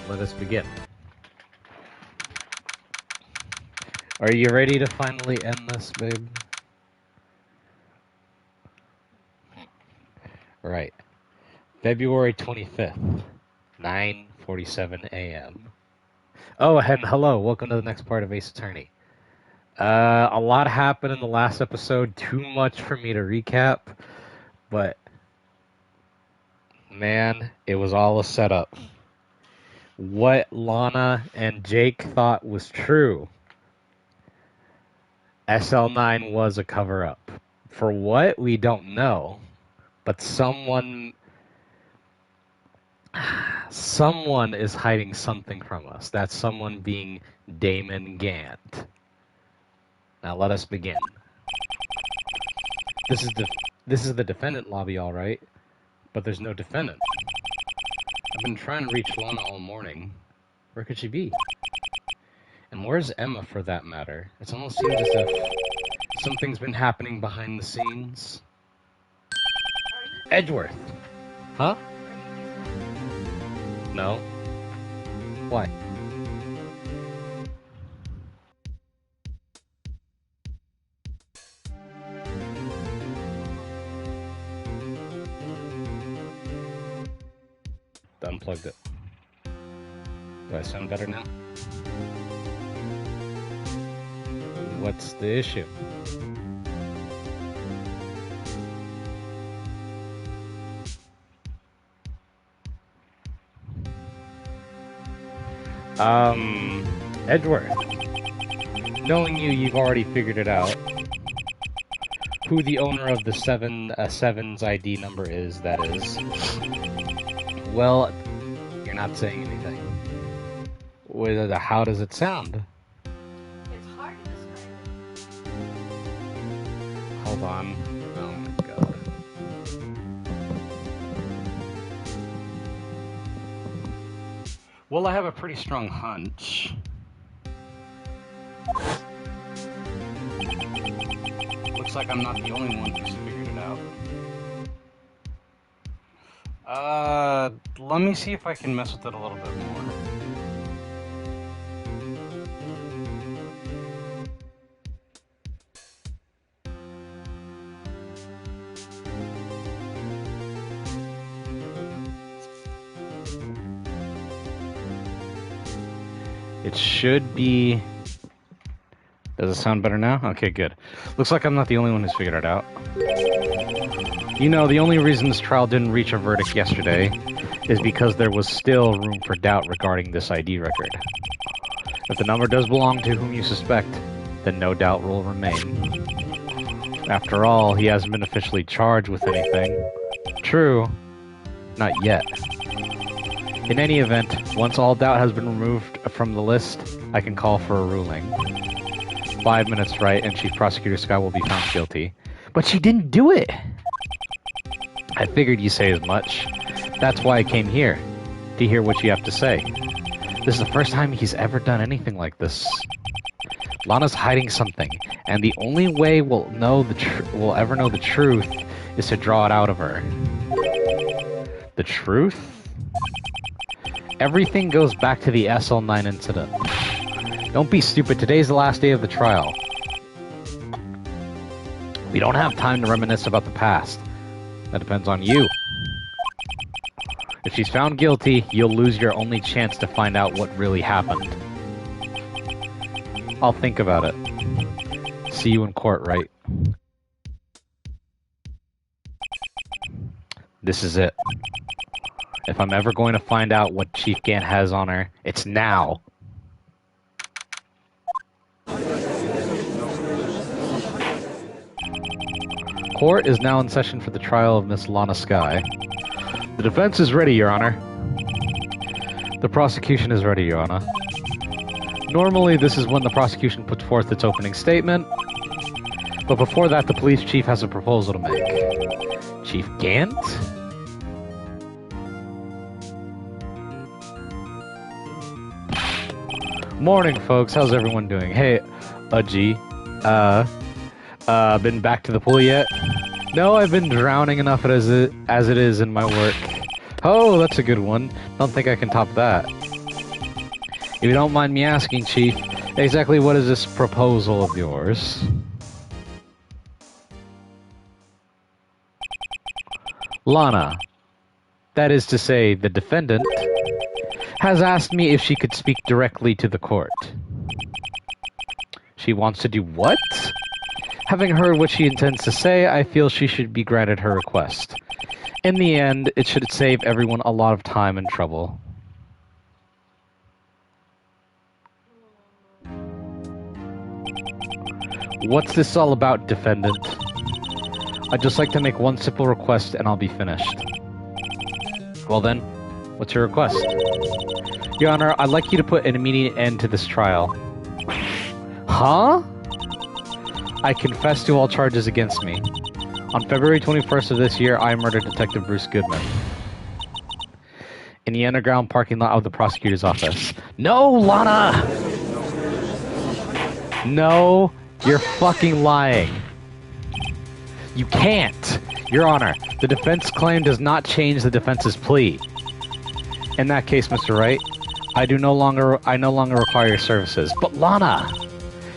Let us begin. Are you ready to finally end this, babe? Right. February 25th, 9:47 a.m. Oh, and hello. Welcome to the next part of Ace Attorney. A lot happened in the last episode. Too much for me to recap. But, man, it was all a setup. What Lana and Jake thought was true. SL9 was a cover-up. For what? We don't know. But someone is hiding something from us. That someone being Damon Gant. Now let us begin. This is the defendant lobby, all right, but there's no defendant. I've been trying to reach Lana all morning. Where could she be? And where's Emma, for that matter? It almost seems as if something's been happening behind the scenes. Edgeworth! Huh? No. Why? Unplugged it. Do I sound better now? What's the issue? Edgeworth. Knowing you, you've already figured it out. Who the owner of the Seven's ID number is, that is. Well, you're not saying anything. How does it sound? It's hard to describe it. Hold on. Oh my god. Well, I have a pretty strong hunch. Looks like I'm not the only one who's figured it out. Let me see if I can mess with it a little bit more. It should be... Does it sound better now? Okay, good. Looks like I'm not the only one who's figured it out. You know, the only reason this trial didn't reach a verdict yesterday is because there was still room for doubt regarding this ID record. If the number does belong to whom you suspect, then no doubt will remain. After all, he hasn't been officially charged with anything. True, not yet. In any event, once all doubt has been removed from the list, I can call for a ruling. 5 minutes, right, and Chief Prosecutor Scott will be found guilty. But she didn't do it! I figured you say as much. That's why I came here, to hear what you have to say. This is the first time he's ever done anything like this. Lana's hiding something, and the only way we'll ever know the truth is to draw it out of her. The truth? Everything goes back to the SL9 incident. Don't be stupid, today's the last day of the trial. We don't have time to reminisce about the past. That depends on you. If she's found guilty, you'll lose your only chance to find out what really happened. I'll think about it. See you in court, Wright? This is it. If I'm ever going to find out what Chief Gant has on her, it's now. Court is now in session for the trial of Miss Lana Skye. The defense is ready, Your Honor. The prosecution is ready, Your Honor. Normally, this is when the prosecution puts forth its opening statement, but before that, the police chief has a proposal to make. Chief Gant? Morning, folks. How's everyone doing? Hey, G. Been back to the pool yet? No, I've been drowning enough as it is in my work. Oh, that's a good one. Don't think I can top that. If you don't mind me asking, Chief, exactly what is this proposal of yours? Lana, that is to say, the defendant, has asked me if she could speak directly to the court. She wants to do what? Having heard what she intends to say, I feel she should be granted her request. In the end, it should save everyone a lot of time and trouble. What's this all about, defendant? I'd just like to make one simple request and I'll be finished. Well then, what's your request? Your Honor, I'd like you to put an immediate end to this trial. Huh? I confess to all charges against me. On February 21st of this year, I murdered Detective Bruce Goodman. In the underground parking lot of the prosecutor's office. No, Lana! No, you're fucking lying. You can't! Your Honor, the defense claim does not change the defense's plea. In that case, Mr. Wright, I no longer require your services. But Lana!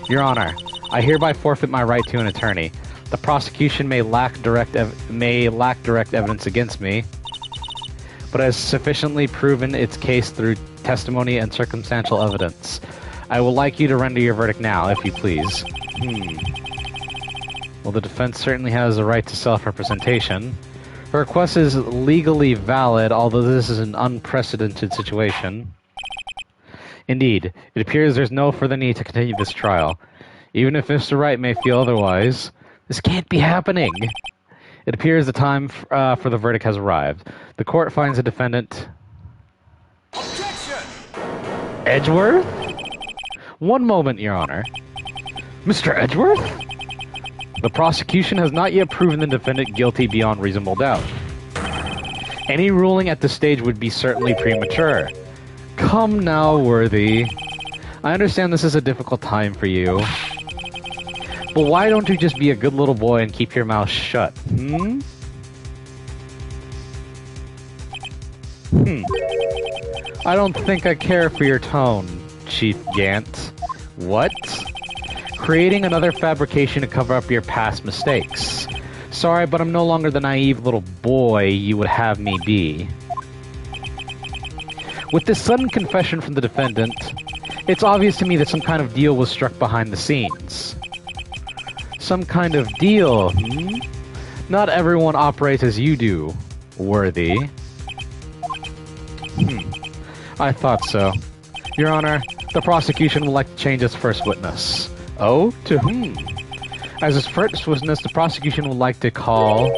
Your Honor, I hereby forfeit my right to an attorney. The prosecution may lack direct evidence against me, but has sufficiently proven its case through testimony and circumstantial evidence. I would like you to render your verdict now, if you please. Well, the defense certainly has a right to self-representation. Her request is legally valid, although this is an unprecedented situation. Indeed, it appears there's no further need to continue this trial. Even if Mr. Wright may feel otherwise, this can't be happening. It appears the time for the verdict has arrived. The court finds the defendant... Objection! Edgeworth? One moment, Your Honor. Mr. Edgeworth? The prosecution has not yet proven the defendant guilty beyond reasonable doubt. Any ruling at this stage would be certainly premature. Come now, Worthy. I understand this is a difficult time for you. But why don't you just be a good little boy and keep your mouth shut, I don't think I care for your tone, Chief Gant. What? Creating another fabrication to cover up your past mistakes. Sorry, but I'm no longer the naive little boy you would have me be. With this sudden confession from the defendant, it's obvious to me that some kind of deal was struck behind the scenes. Some kind of deal, Not everyone operates as you do, Worthy. I thought so. Your Honor, the prosecution would like to change its first witness. Oh? To whom? As its first witness, the prosecution would like to call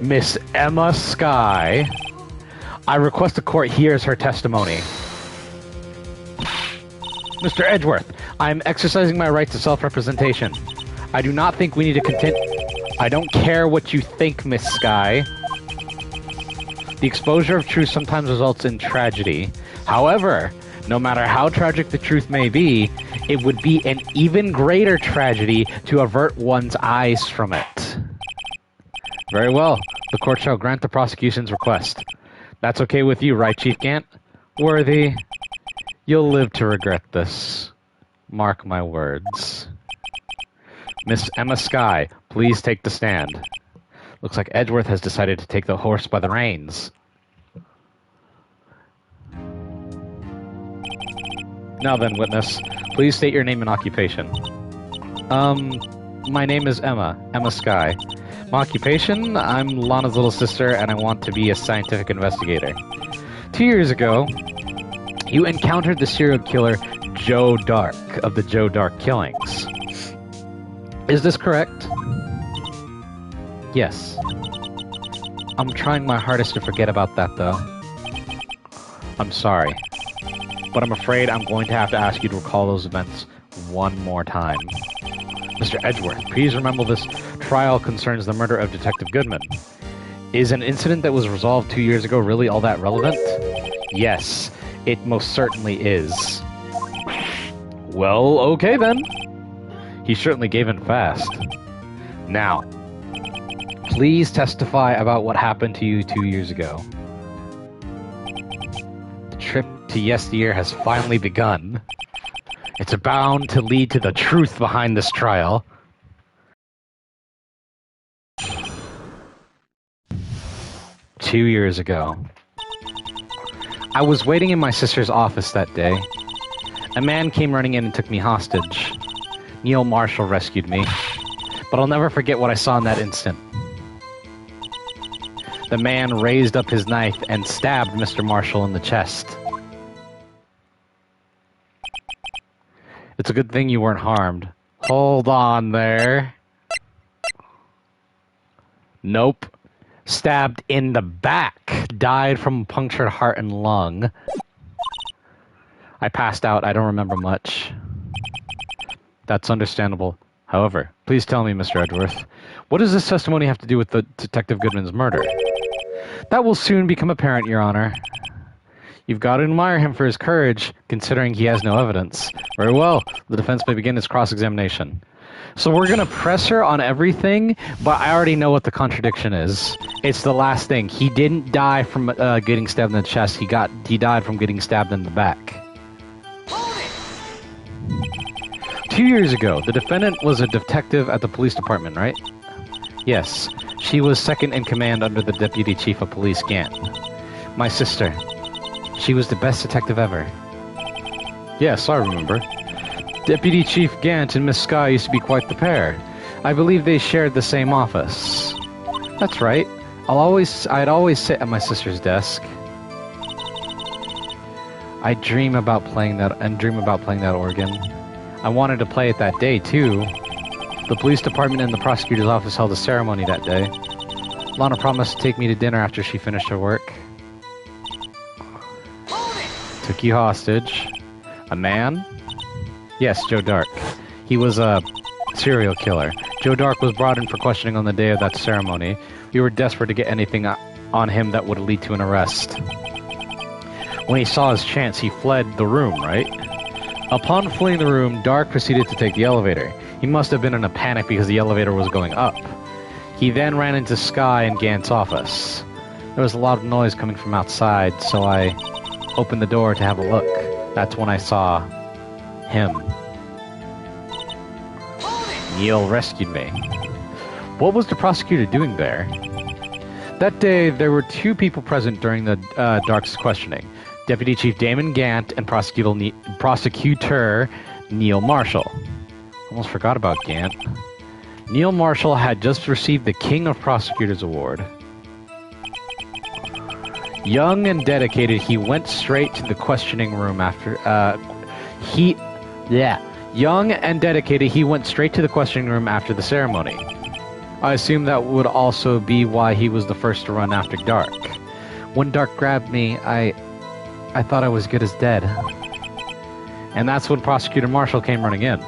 Miss Emma Skye. I request the court hears her testimony. Mr. Edgeworth, I am exercising my right to self-representation. I do not think we need to continue... I don't care what you think, Miss Skye. The exposure of truth sometimes results in tragedy. However, no matter how tragic the truth may be, it would be an even greater tragedy to avert one's eyes from it. Very well. The court shall grant the prosecution's request. That's okay with you, right, Chief Gant? Worthy, you'll live to regret this. Mark my words. Miss Emma Skye, please take the stand. Looks like Edgeworth has decided to take the horse by the reins. Now then, witness, please state your name and occupation. My name is Emma Skye. My occupation? I'm Lana's little sister, and I want to be a scientific investigator. 2 years ago, you encountered the serial killer Joe Dark of the Joe Dark killings. Is this correct? Yes. I'm trying my hardest to forget about that, though. I'm sorry. But I'm afraid I'm going to have to ask you to recall those events one more time. Mr. Edgeworth, please remember this trial concerns the murder of Detective Goodman. Is an incident that was resolved 2 years ago really all that relevant? Yes, it most certainly is. Well, okay then. He certainly gave in fast. Now, please testify about what happened to you 2 years ago. The trip to yesteryear has finally begun. It's bound to lead to the truth behind this trial. Two years ago. I was waiting in my sister's office that day. A man came running in and took me hostage. Neil Marshall rescued me. But I'll never forget what I saw in that instant. The man raised up his knife and stabbed Mr. Marshall in the chest. It's a good thing you weren't harmed. Hold on there. Nope. Stabbed in the back. Died from a punctured heart and lung. I passed out. I don't remember much. That's understandable. However, please tell me, Mr. Edgeworth, what does this testimony have to do with the Detective Goodman's murder? That will soon become apparent, Your Honor. You've got to admire him for his courage, considering he has no evidence. Very well. The defense may begin its cross-examination. So we're going to press her on everything, but I already know what the contradiction is. It's the last thing. He didn't die from getting stabbed in the chest. He died from getting stabbed in the back. 2 years ago, the defendant was a detective at the police department, right? Yes. She was second in command under the deputy chief of police, Gant. My sister. She was the best detective ever. Yes, I remember. Deputy Chief Gant and Miss Skye used to be quite the pair. I believe they shared the same office. That's right. I'd always sit at my sister's desk. I dream about playing that organ. I wanted to play it that day, too. The police department and the prosecutor's office held a ceremony that day. Lana promised to take me to dinner after she finished her work. Took you hostage. A man? Yes, Joe Dark. He was a serial killer. Joe Dark was brought in for questioning on the day of that ceremony. We were desperate to get anything on him that would lead to an arrest. When he saw his chance, he fled the room, right? Upon fleeing the room, Dark proceeded to take the elevator. He must have been in a panic because the elevator was going up. He then ran into Skye and Gant's office. There was a lot of noise coming from outside, so I opened the door to have a look. That's when I saw him. Neil rescued me. What was the prosecutor doing there? That day, there were two people present during the Dark's questioning. Deputy Chief Damon Gant and Prosecutor Neil Marshall. Almost forgot about Gant. Neil Marshall had just received the King of Prosecutors Award. Young and dedicated, he went straight to the questioning room after... Young and dedicated, he went straight to the questioning room after the ceremony. I assume that would also be why he was the first to run after Dark. When Dark grabbed me, I thought I was good as dead. And that's when Prosecutor Marshall came running in.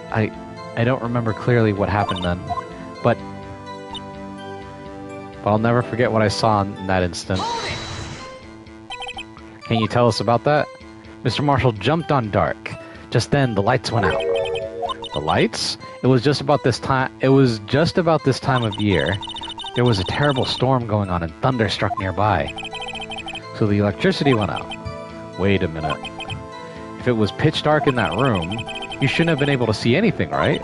I don't remember clearly what happened then, but I'll never forget what I saw in that instant. Can you tell us about that? Mr. Marshall jumped on Dark. Just then, the lights went out. The lights? It was just about this time of year. There was a terrible storm going on and thunder struck nearby. So the electricity went out. Wait a minute. If it was pitch dark in that room, you shouldn't have been able to see anything, right?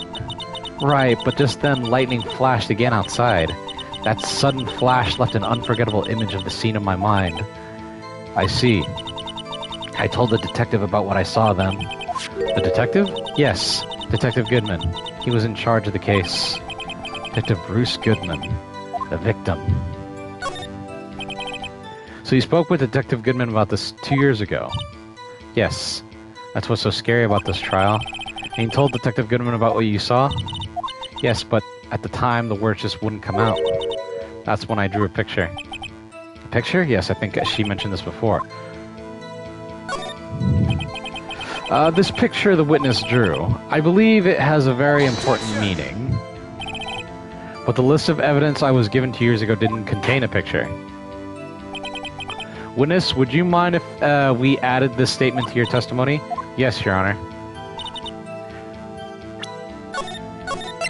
Right, but just then lightning flashed again outside. That sudden flash left an unforgettable image of the scene in my mind. I see. I told the detective about what I saw then. The detective? Yes, Detective Goodman. He was in charge of the case. Detective Bruce Goodman, the victim. So you spoke with Detective Goodman about this 2 years ago? Yes. That's what's so scary about this trial. And you told Detective Goodman about what you saw? Yes, but at the time, the words just wouldn't come out. That's when I drew a picture. A picture? Yes, I think she mentioned this before. This picture the witness drew, I believe it has a very important meaning. But the list of evidence I was given 2 years ago didn't contain a picture. Witness, would you mind if we added this statement to your testimony? Yes, Your Honor.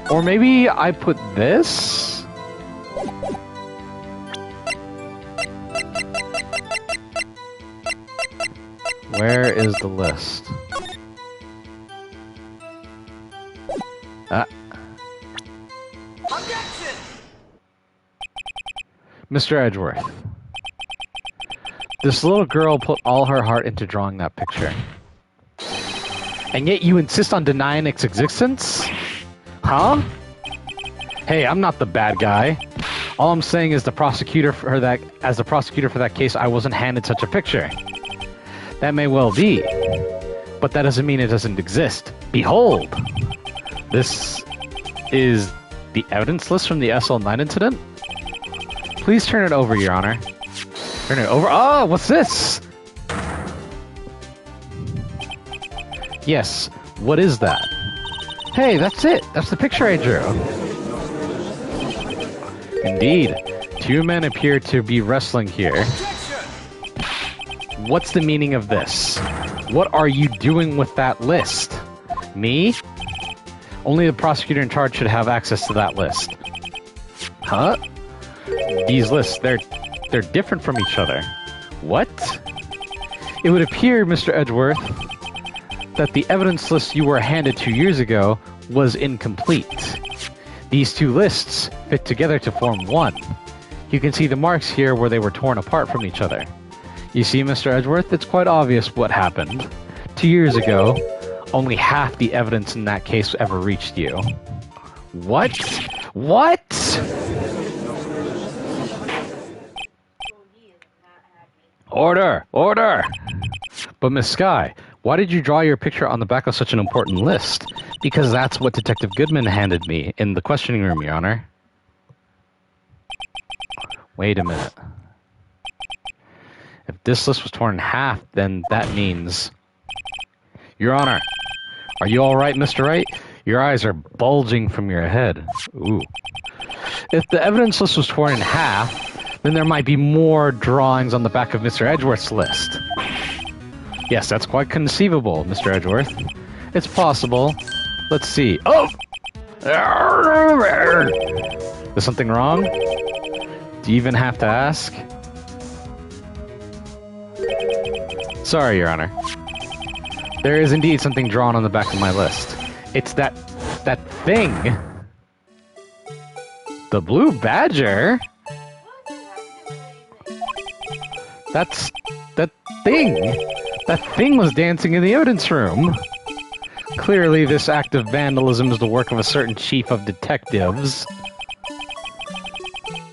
Or maybe I put this? Where is the list? Ah. Objection! Mr. Edgeworth. This little girl put all her heart into drawing that picture. And yet you insist on denying its existence? Huh? Hey, I'm not the bad guy. All I'm saying is as the prosecutor for that case, I wasn't handed such a picture. That may well be, but that doesn't mean it doesn't exist. Behold! This is the evidence list from the SL9 incident? Please turn it over, Your Honor. Turn it over. Oh, what's this? Yes, what is that? Hey, that's it. That's the picture I drew. Indeed. Two men appear to be wrestling here. Objection! What's the meaning of this? What are you doing with that list? Me? Only the prosecutor in charge should have access to that list. Huh? These lists, they're different from each other. What? It would appear, Mr. Edgeworth, that the evidence list you were handed 2 years ago was incomplete. These two lists fit together to form one. You can see the marks here where they were torn apart from each other. You see, Mr. Edgeworth, it's quite obvious what happened. 2 years ago, only half the evidence in that case ever reached you. What? What? Order! Order! But Miss Skye, why did you draw your picture on the back of such an important list? Because that's what Detective Goodman handed me in the questioning room, Your Honor. Wait a minute. If this list was torn in half, then that means... Your Honor, are you alright, Mr. Wright? Your eyes are bulging from your head. Ooh. If the evidence list was torn in half, then there might be more drawings on the back of Mr. Edgeworth's list. Yes, that's quite conceivable, Mr. Edgeworth. It's possible. Let's see. Oh! Is something wrong? Do you even have to ask? Sorry, Your Honor. There is indeed something drawn on the back of my list. It's that thing. The blue badger? That thing. That thing was dancing in the evidence room. Clearly, this act of vandalism is the work of a certain chief of detectives.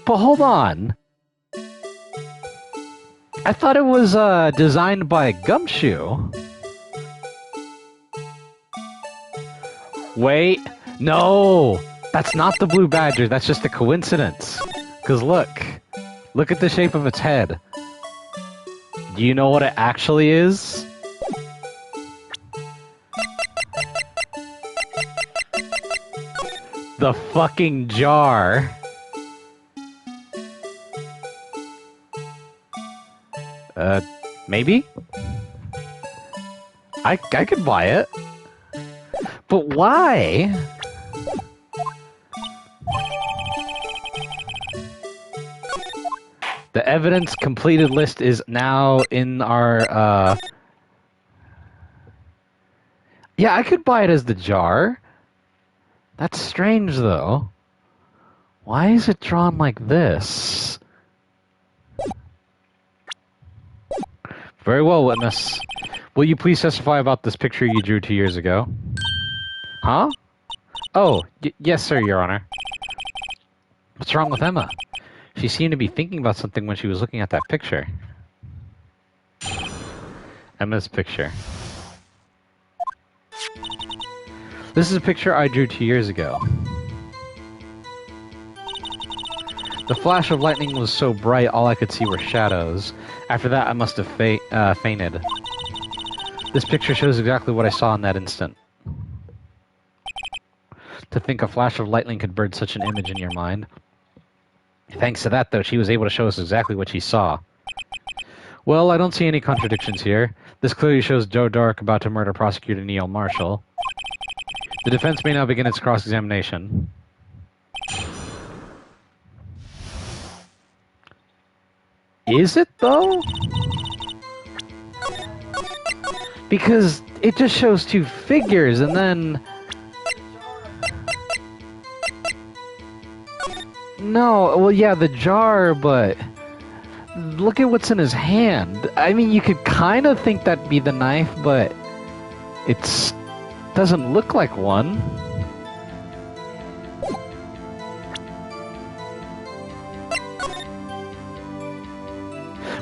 But hold on. I thought it was designed by Gumshoe. Wait, no! That's not the blue badger, that's just a coincidence. Because look at the shape of its head. Do you know what it actually is? The fucking jar. Maybe? I could buy it. But why? The evidence completed list is now in our, Yeah, I could buy it as the jar. That's strange, though. Why is it drawn like this? Very well, witness. Will you please testify about this picture you drew 2 years ago? Huh? Oh, yes, sir, Your Honor. What's wrong with Emma? She seemed to be thinking about something when she was looking at that picture. Emma's picture. This is a picture I drew 2 years ago. The flash of lightning was so bright, all I could see were shadows. After that, I must have fainted. This picture shows exactly what I saw in that instant. To think a flash of lightning could burn such an image in your mind. Thanks to that, though, she was able to show us exactly what she saw. Well, I don't see any contradictions here. This clearly shows Joe Dark about to murder prosecutor Neil Marshall. The defense may now begin its cross-examination. Is it, though? Because it just shows two figures, and then... No, well, yeah, the jar, but... Look at what's in his hand. I mean, you could kind of think that'd be the knife, but... It's... doesn't look like one.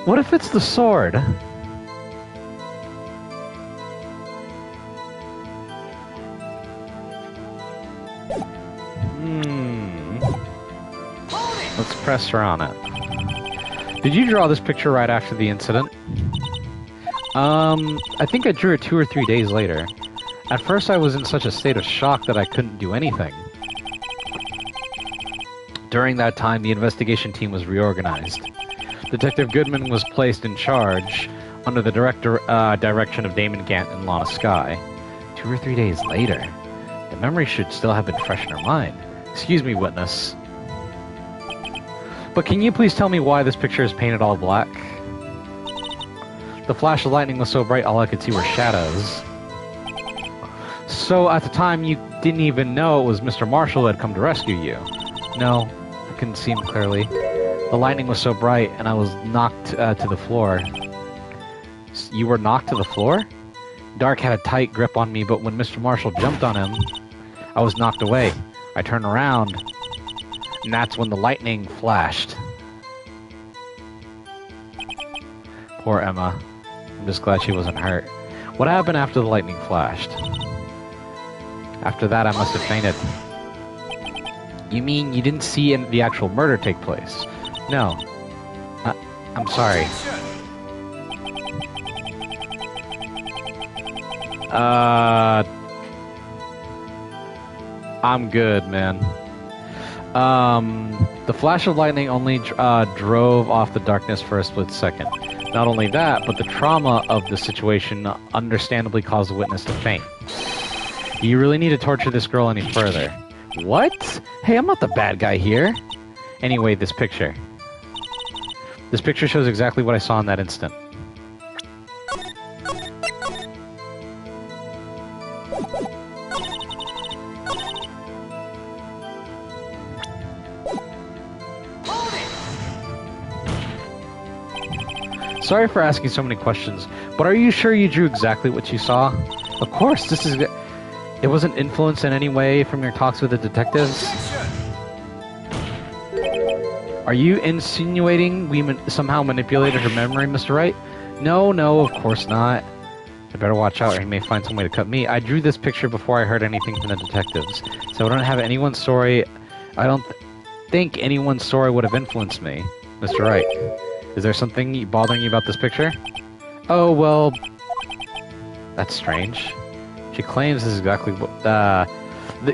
What if it's the sword? Let's press her on it. Did you draw this picture right after the incident? I think I drew it 2 or 3 days later. At first I was in such a state of shock that I couldn't do anything. During that time, the investigation team was reorganized. Detective Goodman was placed in charge under the direction of Damon Gant and Lana Skye. 2 or 3 days later. The memory should still have been fresh in her mind. Excuse me, witness. But can you please tell me why this picture is painted all black? The flash of lightning was so bright all I could see were shadows. So at the time you didn't even know it was Mr. Marshall who had come to rescue you? No, I couldn't see him clearly. The lightning was so bright and I was knocked to the floor. You were knocked to the floor? Dark had a tight grip on me, but when Mr. Marshall jumped on him, I was knocked away. I turned around, and that's when the lightning flashed. Poor Emma. I'm just glad she wasn't hurt. What happened after the lightning flashed? After that, I must have fainted. You mean you didn't see the actual murder take place? No. I'm sorry. I'm good, man. The flash of lightning only drove off the darkness for a split second. Not only that, but the trauma of the situation understandably caused the witness to faint. Do you really need to torture this girl any further? What? Hey, I'm not the bad guy here. Anyway, this picture. This picture shows exactly what I saw in that instant. Sorry for asking so many questions, but are you sure you drew exactly what you saw? Of course, it wasn't influenced in any way from your talks with the detectives? Are you insinuating we somehow manipulated her memory, Mr. Wright? No, of course not. I better watch out or he may find some way to cut me. I drew this picture before I heard anything from the detectives, so I don't have anyone's story. I don't think anyone's story would have influenced me, Mr. Wright. Is there something bothering you about this picture? Oh, well... That's strange. She claims this is exactly what...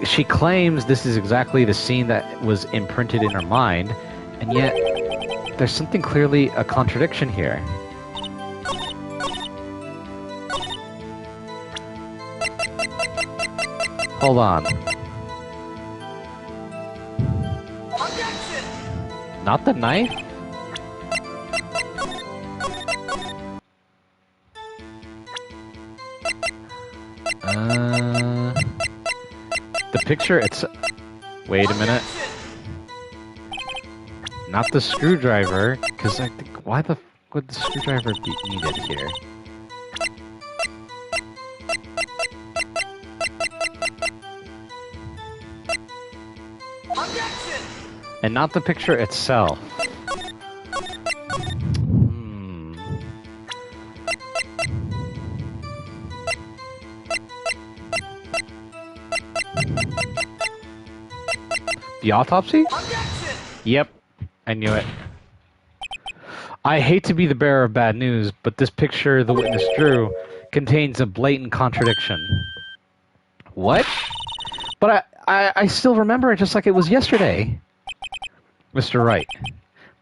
she claims this is exactly the scene that was imprinted in her mind, and yet there's something clearly a contradiction here. Hold on. Objection! Not the knife? The picture, it's... Wait a minute. Not the screwdriver, because I think... Why the f would the screwdriver be needed here? Objection! And not the picture itself. The autopsy? Objection! Yep, I knew it. I hate to be the bearer of bad news, but this picture the witness drew contains a blatant contradiction. What? But I still remember it just like it was yesterday. Mr. Wright,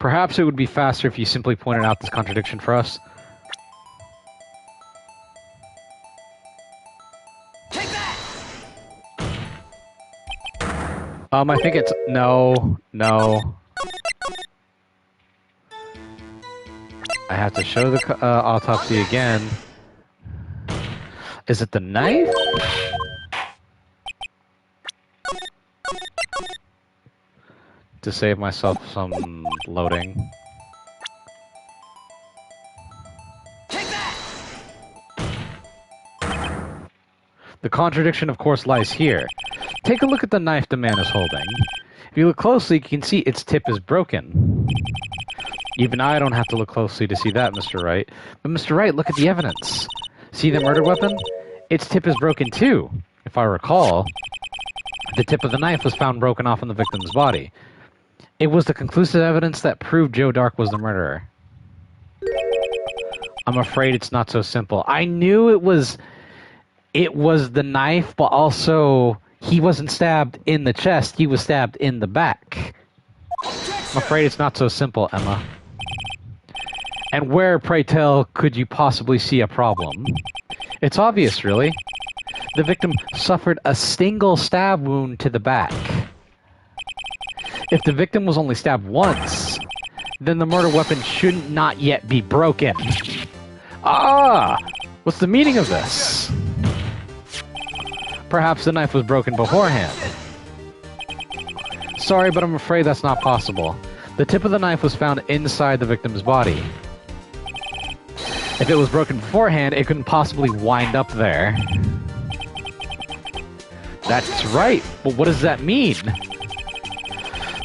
perhaps it would be faster if you simply pointed out this contradiction for us. I think it's... No. I have to show the autopsy again. Is it the knife? To save myself some loading. Take that! The contradiction, of course, lies here. Take a look at the knife the man is holding. If you look closely, you can see its tip is broken. Even I don't have to look closely to see that, Mr. Wright. But Mr. Wright, look at the evidence. See the murder weapon? Its tip is broken too. If I recall, the tip of the knife was found broken off on the victim's body. It was the conclusive evidence that proved Joe Dark was the murderer. I'm afraid it's not so simple. I knew it was the knife, but also he wasn't stabbed in the chest, he was stabbed in the back. I'm afraid it's not so simple, Emma. And where, pray tell, could you possibly see a problem? It's obvious, really. The victim suffered a single stab wound to the back. If the victim was only stabbed once, then the murder weapon should not yet be broken. Ah! What's the meaning of this? Perhaps the knife was broken beforehand. Sorry, but I'm afraid that's not possible. The tip of the knife was found inside the victim's body. If it was broken beforehand, it couldn't possibly wind up there. That's right, but what does that mean?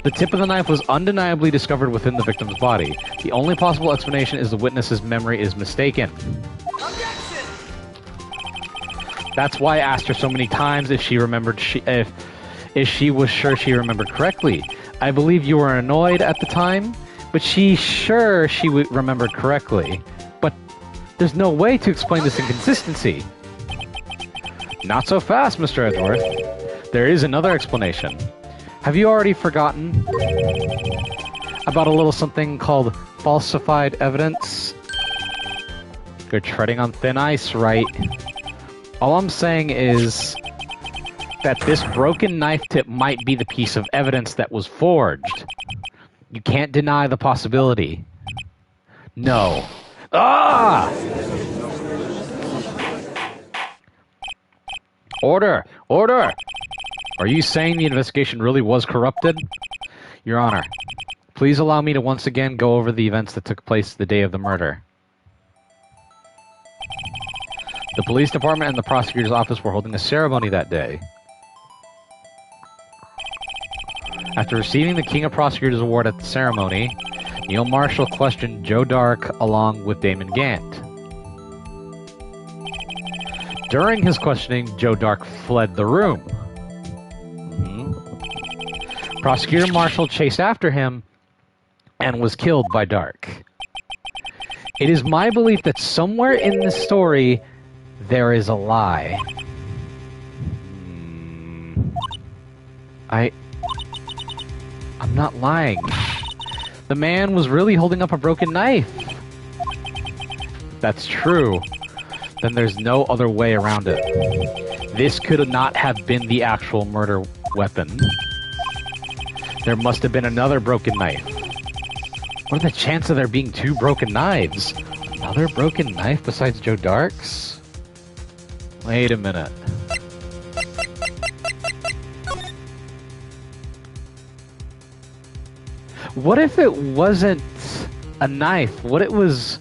The tip of the knife was undeniably discovered within the victim's body. The only possible explanation is the witness's memory is mistaken. Objection! That's why I asked her so many times if she remembered if she was sure she remembered correctly. I believe you were annoyed at the time, but she's sure she remembered correctly. But there's no way to explain this inconsistency. Not so fast, Mr. Edgeworth. There is another explanation. Have you already forgotten about a little something called falsified evidence? You're treading on thin ice, right? All I'm saying is that this broken knife tip might be the piece of evidence that was forged. You can't deny the possibility. No. Ah! Order! Order! Are you saying the investigation really was corrupted? Your Honor, please allow me to once again go over the events that took place the day of the murder. The police department and the prosecutor's office were holding a ceremony that day. After receiving the King of Prosecutors Award at the ceremony, Neil Marshall questioned Joe Dark along with Damon Gant. During his questioning, Joe Dark fled the room. Prosecutor Marshall chased after him and was killed by Dark. It is my belief that somewhere in this story there is a lie. I'm not lying. The man was really holding up a broken knife. If that's true, then there's no other way around it. This could not have been the actual murder weapon. There must have been another broken knife. What are the chances of there being two broken knives? Another broken knife besides Joe Dark's? Wait a minute. What if it wasn't a knife? What it was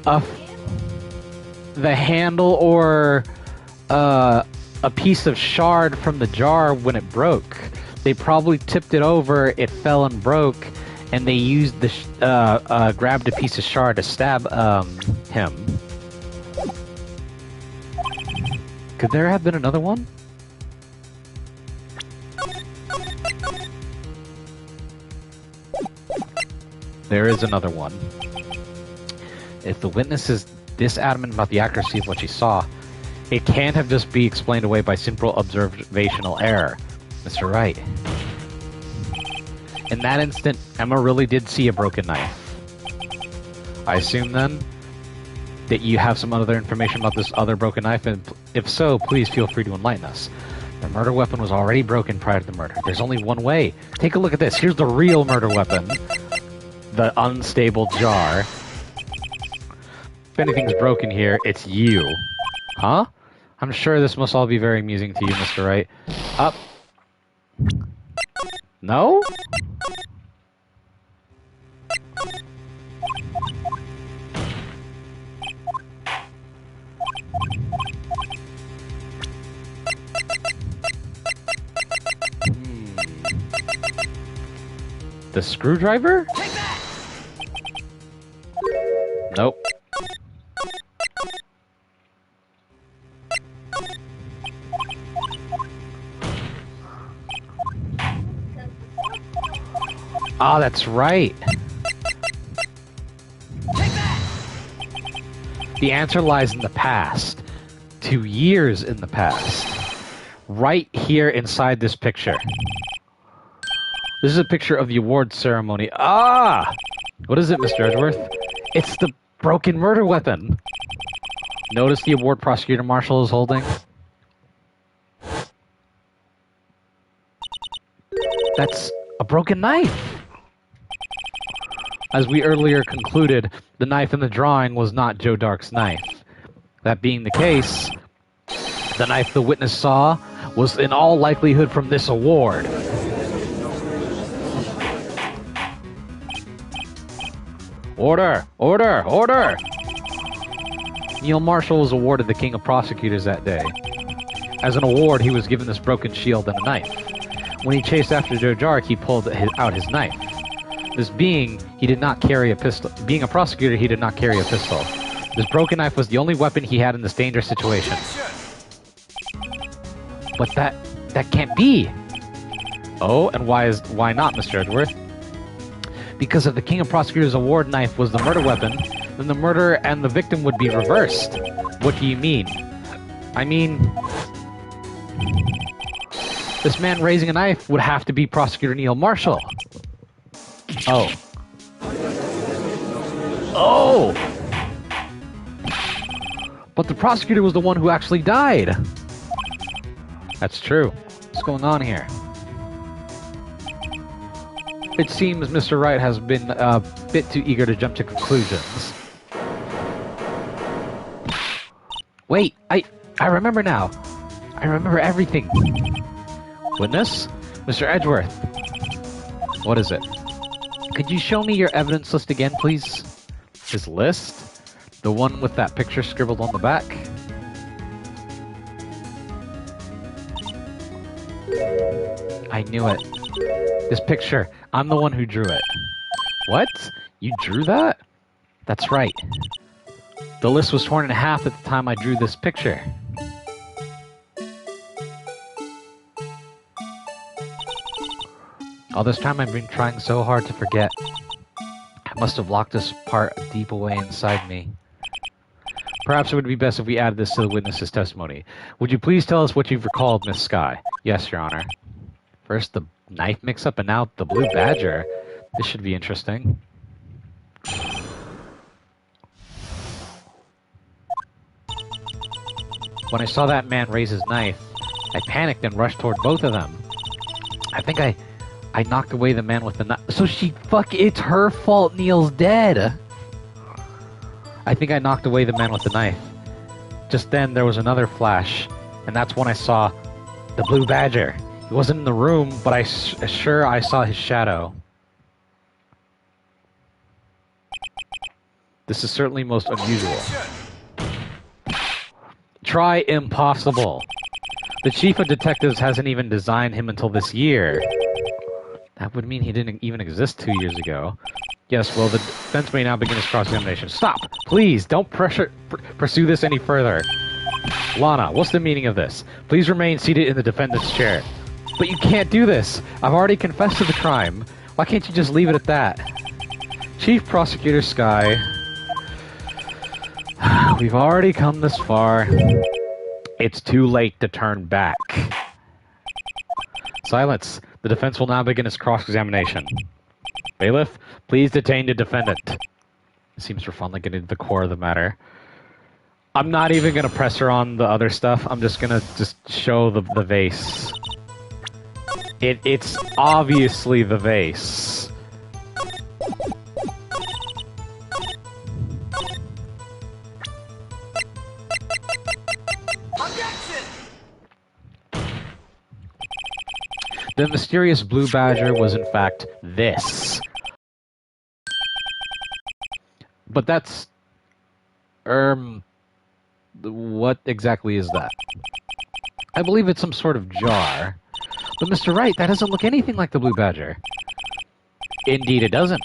the handle or a piece of shard from the jar when it broke? They probably tipped it over, it fell and broke, and they used the grabbed a piece of shard to stab him. Could there have been another one? There is another one. If the witness is this adamant about the accuracy of what she saw, it can't have just be explained away by simple observational error. Mr. Wright. In that instant, Emma really did see a broken knife. I assume then that you have some other information about this other broken knife, and if so, please feel free to enlighten us. The murder weapon was already broken prior to the murder. There's only one way. Take a look at this. Here's the real murder weapon. The unstable jar. If anything's broken here, it's you. Huh? I'm sure this must all be very amusing to you, Mr. Wright. Up. No? The screwdriver? Take that! Nope. Ah, that's right. Take that! The answer lies in the past. 2 years in the past. Right here inside this picture. This is a picture of the award ceremony. Ah! What is it, Mr. Edgeworth? It's the broken murder weapon. Notice the award prosecutor marshal is holding? That's a broken knife. As we earlier concluded, the knife in the drawing was not Joe Dark's knife. That being the case, the knife the witness saw was in all likelihood from this award. Order! Order! Order! Neil Marshall was awarded the King of Prosecutors that day. As an award, he was given this broken shield and a knife. When he chased after Joe Dark, he pulled out his knife. This being, he did not carry a pistol. Being a prosecutor, he did not carry a pistol. This broken knife was the only weapon he had in this dangerous situation. But that can't be. Oh, and why not, Mr. Edgeworth? Because if the King of Prosecutors award knife was the murder weapon, then the murderer and the victim would be reversed. What do you mean? I mean, this man raising a knife would have to be Prosecutor Neil Marshall. Oh. Oh! But the prosecutor was the one who actually died. That's true. What's going on here? It seems Mr. Wright has been a bit too eager to jump to conclusions. Wait, I remember now. I remember everything. Witness? Mr. Edgeworth. What is it? Could you show me your evidence list again, please? His list? The one with that picture scribbled on the back? I knew it. This picture. I'm the one who drew it. What? You drew that? That's right. The list was torn in half at the time I drew this picture. All this time I've been trying so hard to forget. I must have locked this part deep away inside me. Perhaps it would be best if we added this to the witness's testimony. Would you please tell us what you've recalled, Miss Skye? Yes, Your Honor. First the knife mix-up and now the blue badger. This should be interesting. When I saw that man raise his knife, I panicked and rushed toward both of them. I think I knocked away the man with the knife. So it's her fault Neil's dead. I think I knocked away the man with the knife. Just then there was another flash, and that's when I saw the blue badger. He wasn't in the room, but I saw his shadow. This is certainly most unusual. Try impossible. The chief of detectives hasn't even designed him until this year. That would mean he didn't even exist 2 years ago. Yes, well, the defense may now begin its cross-examination. Stop! Please, don't pursue this any further. Lana, what's the meaning of this? Please remain seated in the defendant's chair. But you can't do this! I've already confessed to the crime. Why can't you just leave it at that? Chief Prosecutor Skye... We've already come this far. It's too late to turn back. Silence. The defense will now begin its cross-examination. Bailiff, please detain the defendant. It seems we're finally getting to the core of the matter. I'm not even going to press her on the other stuff. I'm just going to show the vase. It's obviously the vase. The mysterious blue badger was in fact this. But that's... what exactly is that? I believe it's some sort of jar. But Mr. Wright, that doesn't look anything like the blue badger. Indeed it doesn't.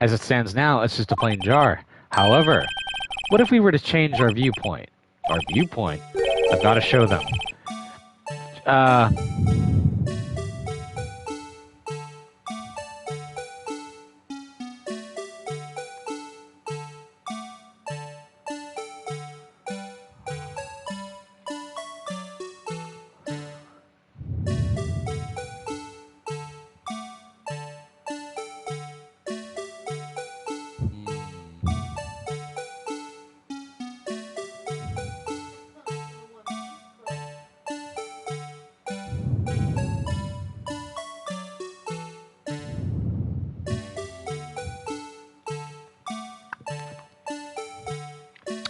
As it stands now, it's just a plain jar. However, what if we were to change our viewpoint? Our viewpoint? I've got to show them.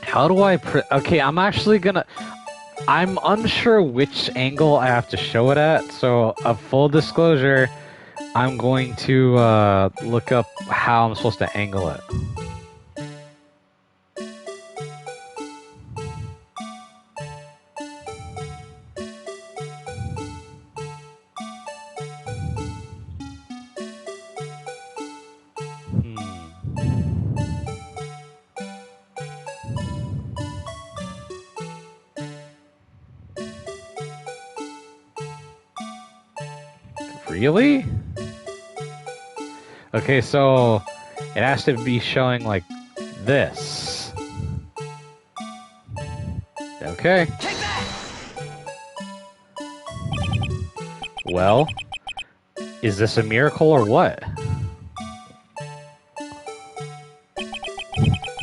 How do I okay, I'm actually gonna... I'm unsure which angle I have to show it at, so a full disclosure, I'm going to look up how I'm supposed to angle it. Really? Okay, so it has to be showing like this. Okay. Take that! Well, is this a miracle or what?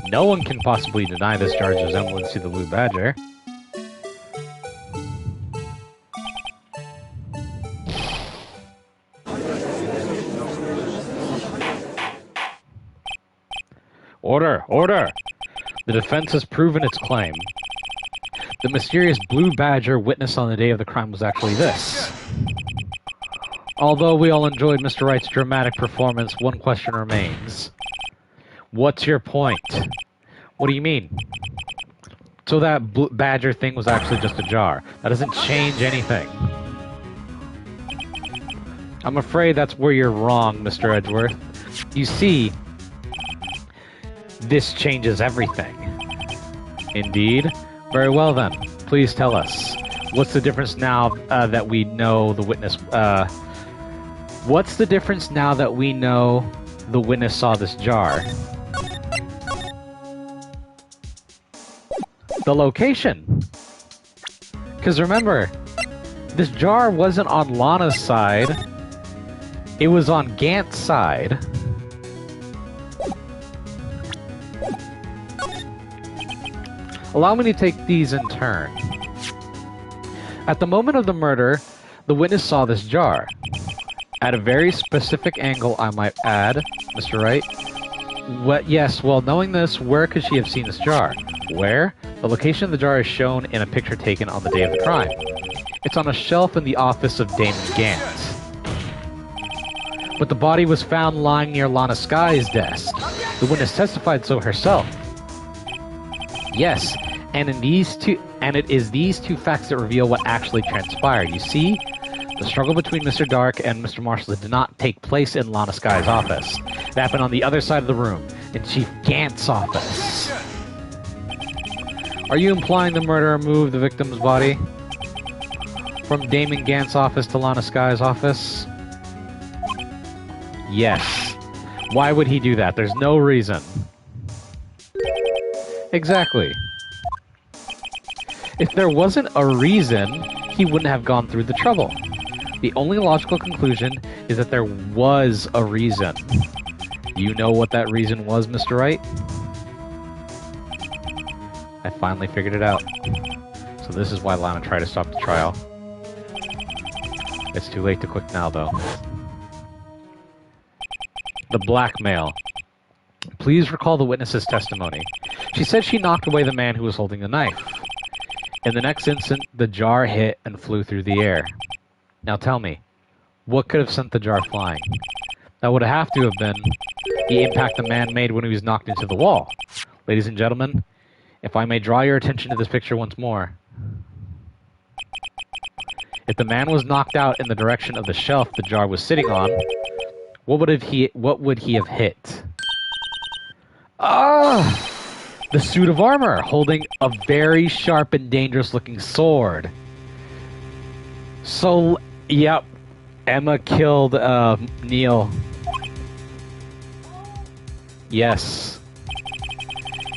No one can possibly deny this jar's resemblance to the blue badger. Order! Order! The defense has proven its claim. The mysterious blue badger witnessed on the day of the crime was actually this. Although we all enjoyed Mr. Wright's dramatic performance, one question remains. What's your point? What do you mean? So that badger thing was actually just a jar. That doesn't change anything. I'm afraid that's where you're wrong, Mr. Edgeworth. You see, this changes everything. Indeed? Very well then. Please tell us. What's the difference now that we know the witness... what's the difference now that we know the witness saw this jar? The location. Because remember, this jar wasn't on Lana's side. It was on Gant's side. Allow me to take these in turn. At the moment of the murder, the witness saw this jar. At a very specific angle, I might add, Mr. Wright. What? Yes, well, knowing this, where could she have seen this jar? Where? The location of the jar is shown in a picture taken on the day of the crime. It's on a shelf in the office of Damon Gant. But the body was found lying near Lana Sky's desk. The witness testified so herself. Yes, and it is these two facts that reveal what actually transpired. You see, the struggle between Mr. Dark and Mr. Marshall did not take place in Lana Sky's office. It happened on the other side of the room, in Chief Gant's office. Are you implying the murderer moved the victim's body from Damon Gant's office to Lana Sky's office? Yes. Why would he do that? There's no reason. Exactly. If there wasn't a reason, he wouldn't have gone through the trouble. The only logical conclusion is that there was a reason. You know what that reason was, Mr. Wright? I finally figured it out. So this is why Lana tried to stop the trial. It's too late to quit now, though. The blackmail. Please recall the witness's testimony. She said she knocked away the man who was holding the knife. In the next instant, the jar hit and flew through the air. Now tell me, What could have sent the jar flying? That would have to have been the impact the man made when he was knocked into the wall. Ladies and gentlemen, if I may draw your attention to this picture once more. If the man was knocked out in the direction of the shelf the jar was sitting on, what would he have hit? Ah! The suit of armor, holding a very sharp and dangerous looking sword. So, yep, Emma killed Neil. Yes.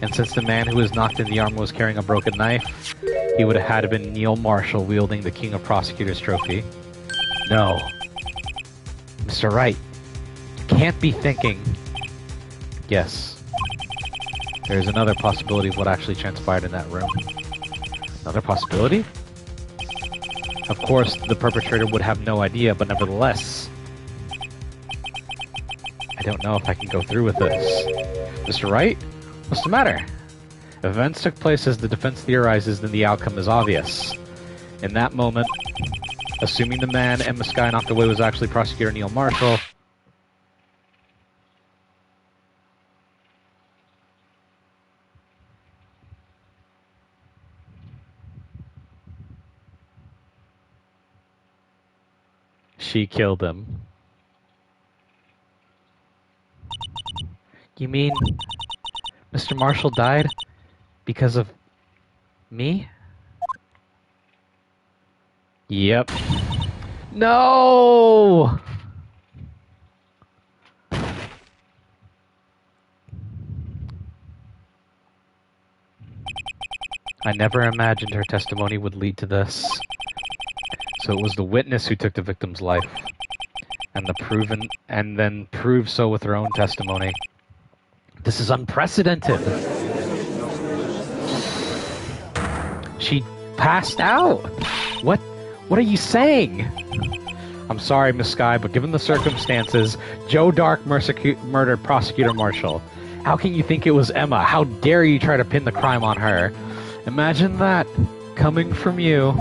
And since the man who was knocked in the armor was carrying a broken knife, he would have had to been Neil Marshall wielding the King of Prosecutors trophy. No. Mr. Wright, you can't be thinking. Yes. There's another possibility of what actually transpired in that room. Another possibility? Of course, the perpetrator would have no idea, but nevertheless, I don't know if I can go through with this. Mr. Wright? What's the matter? If events took place as the defense theorizes, then the outcome is obvious. In that moment, assuming the man Emma Skye knocked away was actually Prosecutor Neil Marshall, she killed him. You mean Mr. Marshall died because of me? Yep. No! I never imagined her testimony would lead to this. So it was the witness who took the victim's life, and then proved so with her own testimony. This is unprecedented. She passed out. What are you saying? I'm sorry, Miss Skye, but given the circumstances, Joe Dark murdered Prosecutor Marshall. How can you think it was Emma? How dare you try to pin the crime on her? Imagine that coming from you.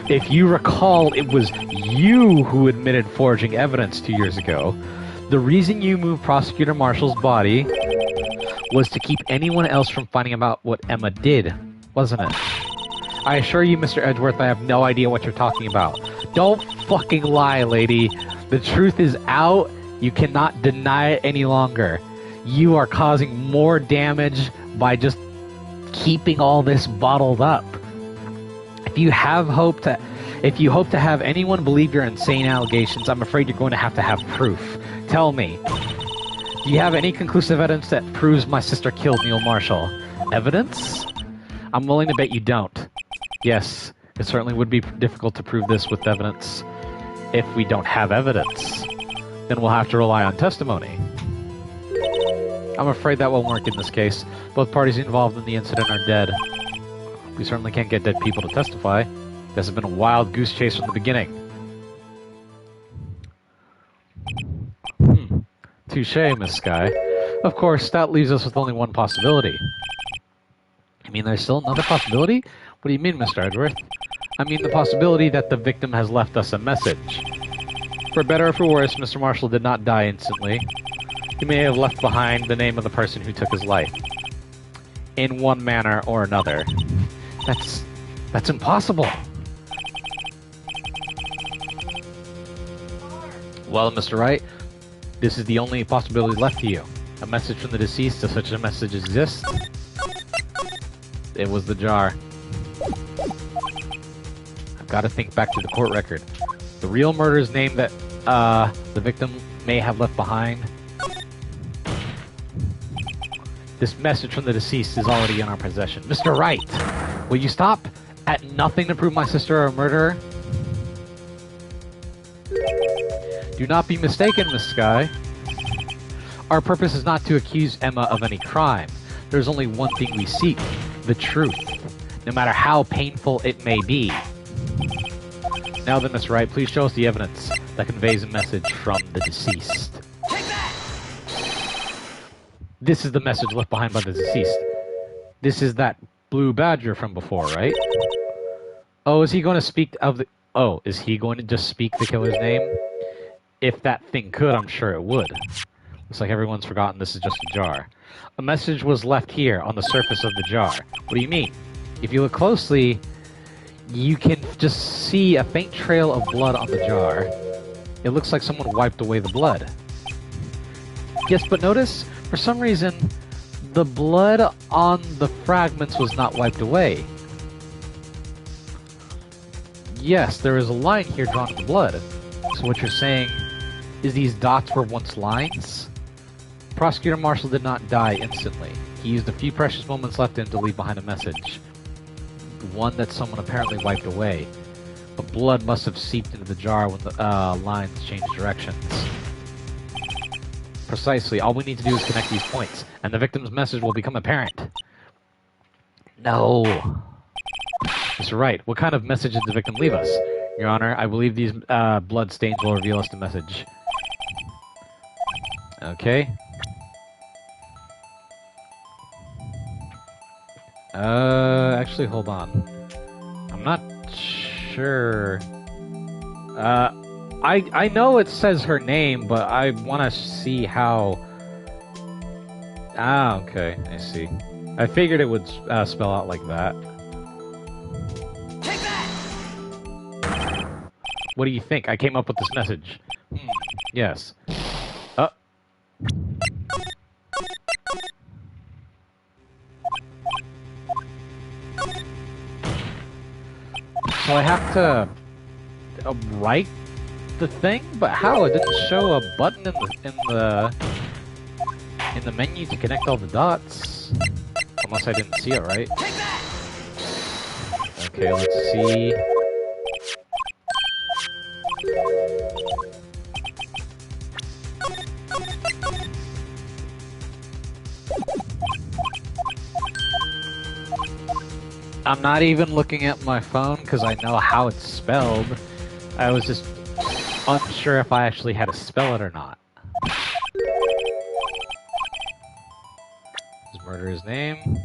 If you recall, it was you who admitted forging evidence 2 years ago. The reason you moved Prosecutor Marshall's body was to keep anyone else from finding out what Emma did, wasn't it? I assure you, Mr. Edgeworth, I have no idea what you're talking about. Don't fucking lie, lady. The truth is out. You cannot deny it any longer. You are causing more damage by just keeping all this bottled up. If you hope to have anyone believe your insane allegations, I'm afraid you're going to have proof. Tell me, do you have any conclusive evidence that proves my sister killed Neil Marshall? Evidence? I'm willing to bet you don't. Yes, it certainly would be difficult to prove this with evidence. If we don't have evidence, then we'll have to rely on testimony. I'm afraid that won't work in this case. Both parties involved in the incident are dead. We certainly can't get dead people to testify. This has been a wild goose chase from the beginning. Touché, Miss Skye. Of course, that leaves us with only one possibility. I mean, there's still another possibility? What do you mean, Mr. Edgeworth? I mean the possibility that the victim has left us a message. For better or for worse, Mr. Marshall did not die instantly. He may have left behind the name of the person who took his life. In one manner or another. That's impossible. Well, Mr. Wright, this is the only possibility left to you. A message from the deceased, if such a message exists. It was the jar. I've got to think back to the court record. The real murderer's name that the victim may have left behind. This message from the deceased is already in our possession. Mr. Wright, will you stop at nothing to prove my sister a murderer? Do not be mistaken, Miss Skye. Our purpose is not to accuse Emma of any crime. There's only one thing we seek, the truth, no matter how painful it may be. Now then, Miss Wright, please show us the evidence that conveys a message from the deceased. Take that! This is the message left behind by the deceased. This is that blue badger from before, right? Oh, is he going to speak of the... Oh, is he going to just speak the killer's name? If that thing could, I'm sure it would. Looks like everyone's forgotten this is just a jar. A message was left here on the surface of the jar. What do you mean? If you look closely, you can just see a faint trail of blood on the jar. It looks like someone wiped away the blood. Yes, but notice, for some reason, the blood on the fragments was not wiped away. Yes, there is a line here drawn in the blood. So what you're saying is these dots were once lines? Prosecutor Marshall did not die instantly. He used a few precious moments left in to leave behind a message. One that someone apparently wiped away. But blood must have seeped into the jar when the lines changed directions. Precisely. All we need to do is connect these points, and the victim's message will become apparent. No. Mr. Wright, what kind of message did the victim leave us? Your Honor, I believe these blood stains will reveal us the message. Okay. Actually, hold on. I'm not sure. I know it says her name, but I want to see how... Ah, okay, I see. I figured it would spell out like that. Take that! What do you think? I came up with this message. Yes. So I have to write the thing, but how? It didn't show a button in the menu to connect all the dots, unless I didn't see it right. Take that! Okay, let's see. I'm not even looking at my phone because I know how it's spelled. I was just unsure if I actually had to spell it or not. Is murderer's name?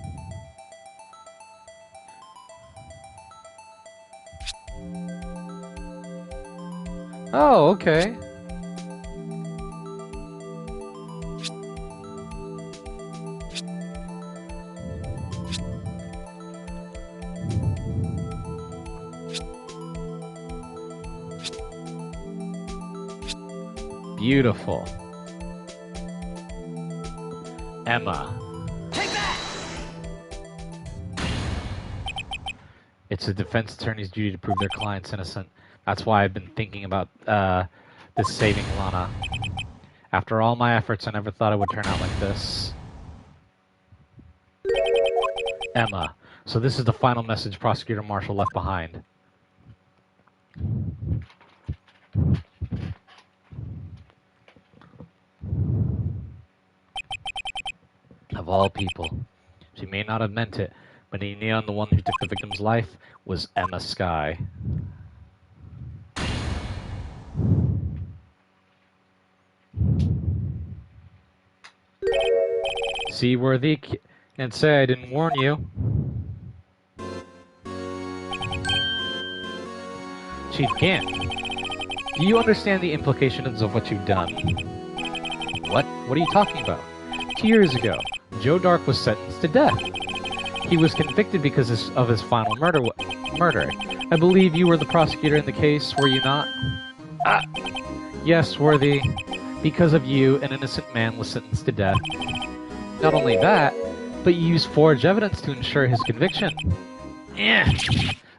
Oh, okay. Beautiful. Emma. Take that! It's a defense attorney's duty to prove their client's innocent. That's why I've been thinking about this saving Lana. After all my efforts, I never thought it would turn out like this. Emma. So this is the final message Prosecutor Marshall left behind. Of all people. She may not have meant it, but he knew the one who took the victim's life was Emma Skye. Seaworthy, can't say I didn't warn you. Chief Gant, do you understand the implications of what you've done? What? What are you talking about? 2 years ago, Joe Dark was sentenced to death. He was convicted because of his final murder. I believe you were the prosecutor in the case, were you not? Ah! Yes, Worthy. Because of you, an innocent man was sentenced to death. Not only that, but you used forged evidence to ensure his conviction. Yeah.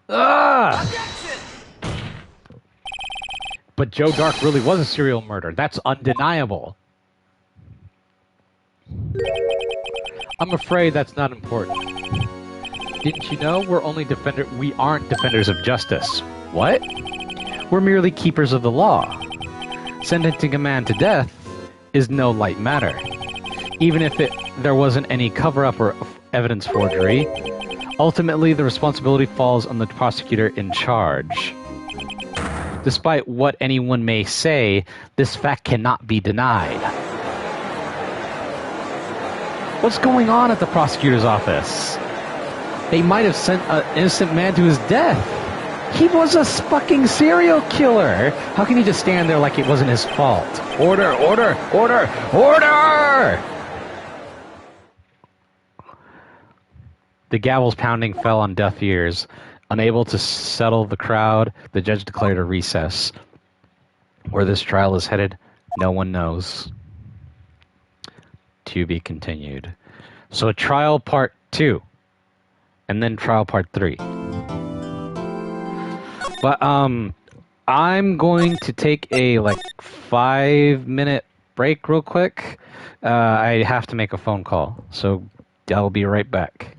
Ah! Objection! But Joe Dark really was a serial murderer. That's undeniable. I'm afraid that's not important. Didn't you know we aren't defenders of justice? What? We're merely keepers of the law. Sentencing a man to death is no light matter. Even if there wasn't any cover-up or evidence forgery, ultimately the responsibility falls on the prosecutor in charge. Despite what anyone may say, this fact cannot be denied. What's going on at the prosecutor's office? They might have sent an innocent man to his death. He was a fucking serial killer. How can he just stand there like it wasn't his fault? Order, order, order, order! The gavel's pounding fell on deaf ears. Unable to settle the crowd, the judge declared a recess. Where this trial is headed, no one knows. To be continued. So trial part 2. And then trial part 3. But I'm going to take a 5-minute break real quick. I have to make a phone call. So I'll be right back.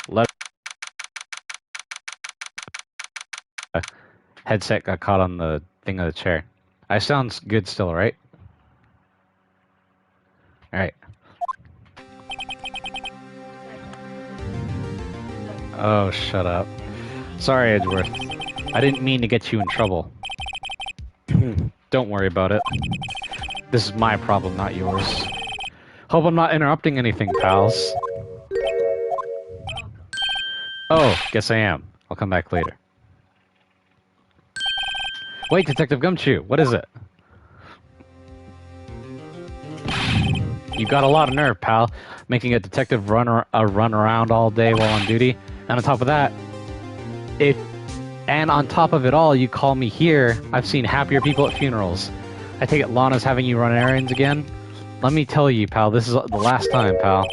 Let headset got caught on the thing of the chair. I sound good still, right? Alright. Oh, shut up. Sorry, Edgeworth. I didn't mean to get you in trouble. Don't worry about it. This is my problem, not yours. Hope I'm not interrupting anything, pals. Oh, guess I am. I'll come back later. Wait, Detective Gumshoe, what is it? You got a lot of nerve, pal. Making a detective run around all day while on duty. And on top of that, on top of it all, you call me here. I've seen happier people at funerals. I take it Lana's having you run errands again? Let me tell you, pal, this is the last time, pal.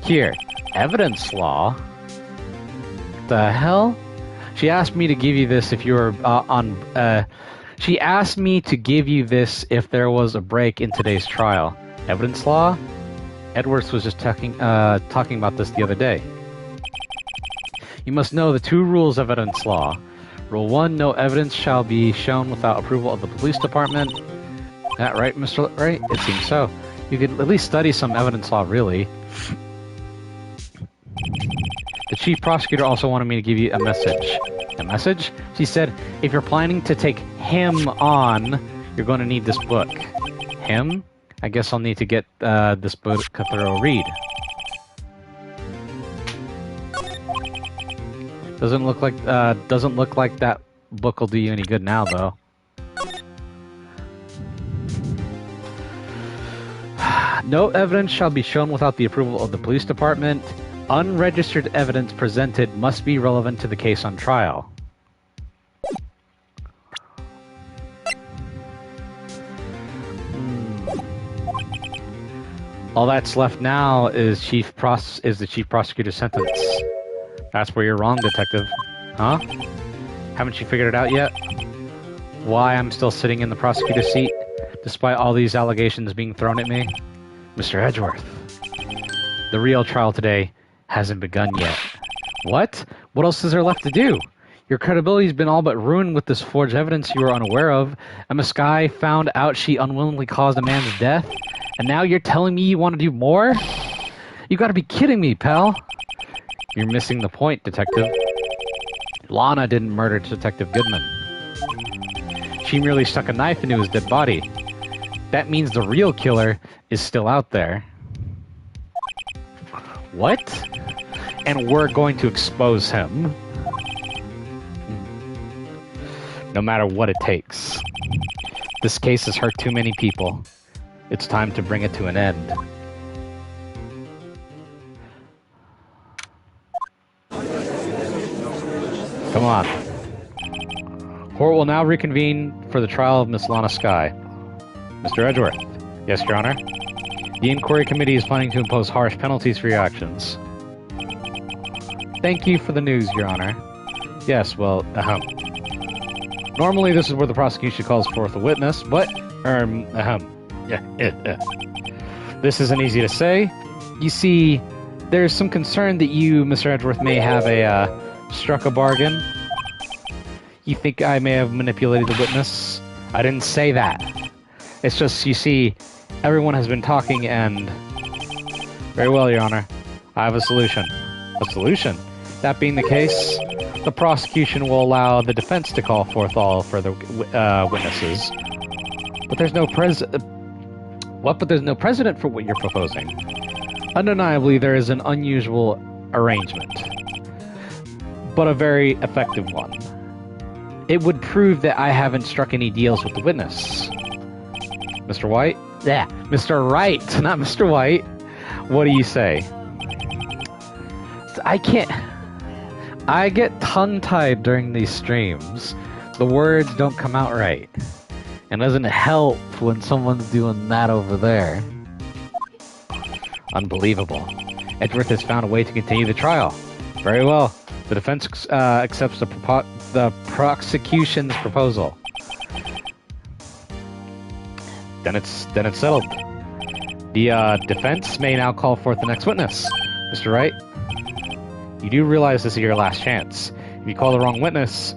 Here, evidence law? The hell? She asked me to give you this if you were she asked me to give you this if there was a break in today's trial. Evidence law? Edwards was just talking about this the other day. You must know the 2 rules of evidence law. Rule 1, no evidence shall be shown without approval of the police department. That right, Mr. Wright? It seems so. You could at least study some evidence law, really. The chief prosecutor also wanted me to give you a message. A message? She said, if you're planning to take him on, you're going to need this book. Him? I guess I'll need to get this book a thorough read. Doesn't look like that book will do you any good now, though. No evidence shall be shown without the approval of the police department. Unregistered evidence presented must be relevant to the case on trial. All that's left now is the chief prosecutor's sentence. That's where you're wrong, detective. Huh? Haven't you figured it out yet? Why I'm still sitting in the prosecutor's seat, despite all these allegations being thrown at me? Mr. Edgeworth, the real trial today hasn't begun yet. What? What else is there left to do? Your credibility's been all but ruined with this forged evidence you were unaware of. Emma Skye found out she unwillingly caused a man's death, and now you're telling me you want to do more? You gotta be kidding me, pal. You're missing the point, Detective. Lana didn't murder Detective Goodman. She merely stuck a knife into his dead body. That means the real killer is still out there. What? And we're going to expose him. No matter what it takes. This case has hurt too many people. It's time to bring it to an end. Come on. Court will now reconvene for the trial of Miss Lana Skye. Mr. Edgeworth. Yes, Your Honor. The inquiry committee is planning to impose harsh penalties for your actions. Thank you for the news, Your Honor. Yes, well, normally this is where the prosecution calls forth a witness, but, This isn't easy to say. You see, there's some concern that you, Mr. Edgeworth, may have struck a bargain. You think I may have manipulated the witness? I didn't say that. It's just, you see, everyone has been talking and... Very well, Your Honor. I have a solution. A solution? That being the case, the prosecution will allow the defense to call forth all further witnesses. But there's no But there's no precedent for what you're proposing. Undeniably, there is an unusual arrangement. But a very effective one. It would prove that I haven't struck any deals with the witness. Mr. White? Yeah, Mr. Wright, not Mr. White. What do you say? I can't... I get tongue-tied during these streams. The words don't come out right. And it doesn't help when someone's doing that over there. Unbelievable. Edgeworth has found a way to continue the trial. Very well. The defense accepts the prosecution's proposal. Then it's settled. The defense may now call forth the next witness. Mr. Wright, you do realize this is your last chance. If you call the wrong witness,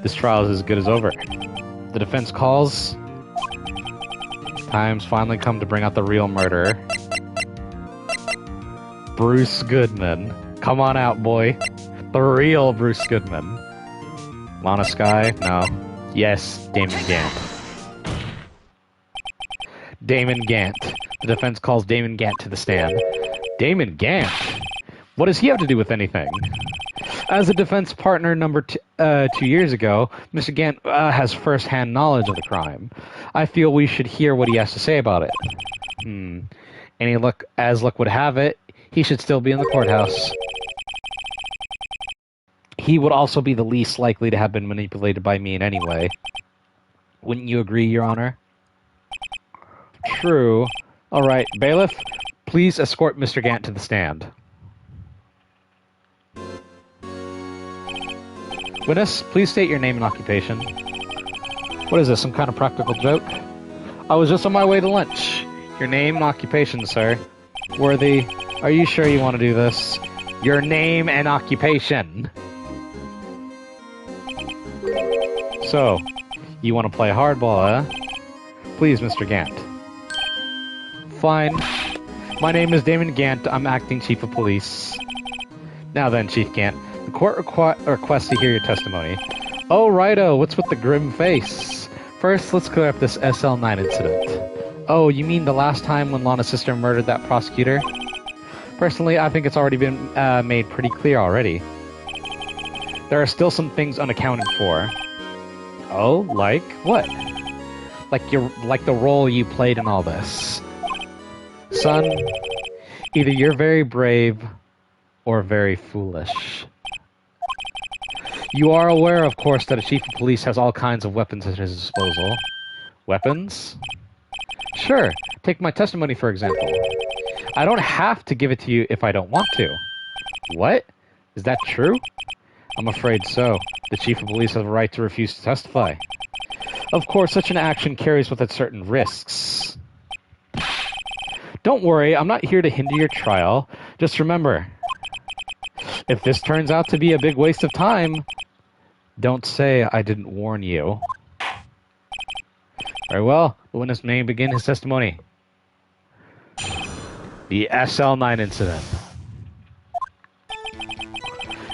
This trial is as good as over. The defense calls. Time's finally come to bring out the real murderer. Bruce Goodman. Come on out, boy. The real Bruce Goodman. Lana Skye? No. Yes, Damon Gant. Damon Gant. The defense calls Damon Gant to the stand. Damon Gant? What does he have to do with anything? As a defense partner number 2 years ago, Mr. Gant has first-hand knowledge of the crime. I feel we should hear what he has to say about it. As luck would have it, he should still be in the courthouse. He would also be the least likely to have been manipulated by me in any way. Wouldn't you agree, Your Honor? True. All right, bailiff, please escort Mr. Gant to the stand. Witness, please state your name and occupation. What is this, some kind of practical joke? I was just on my way to lunch. Your name and occupation, sir. Worthy, are you sure you want to do this? Your name and occupation. So, you want to play hardball, eh? Please, Mr. Gant. Fine. My name is Damon Gant. I'm acting chief of police. Now then, Chief Gant, the court requests to hear your testimony. Oh, righto, what's with the grim face? First, let's clear up this SL9 incident. Oh, you mean the last time when Lana's sister murdered that prosecutor? Personally, I think it's already been made pretty clear already. There are still some things unaccounted for. Oh, like what? Like the role you played in all this. Son, either you're very brave or very foolish. You are aware, of course, that a chief of police has all kinds of weapons at his disposal. Weapons? Sure. Take my testimony, for example. I don't have to give it to you if I don't want to. What? Is that true? I'm afraid so. The chief of police has a right to refuse to testify. Of course, such an action carries with it certain risks. Don't worry, I'm not here to hinder your trial. Just remember, if this turns out to be a big waste of time, don't say I didn't warn you. Very well, the witness may begin his testimony. The SL9 incident.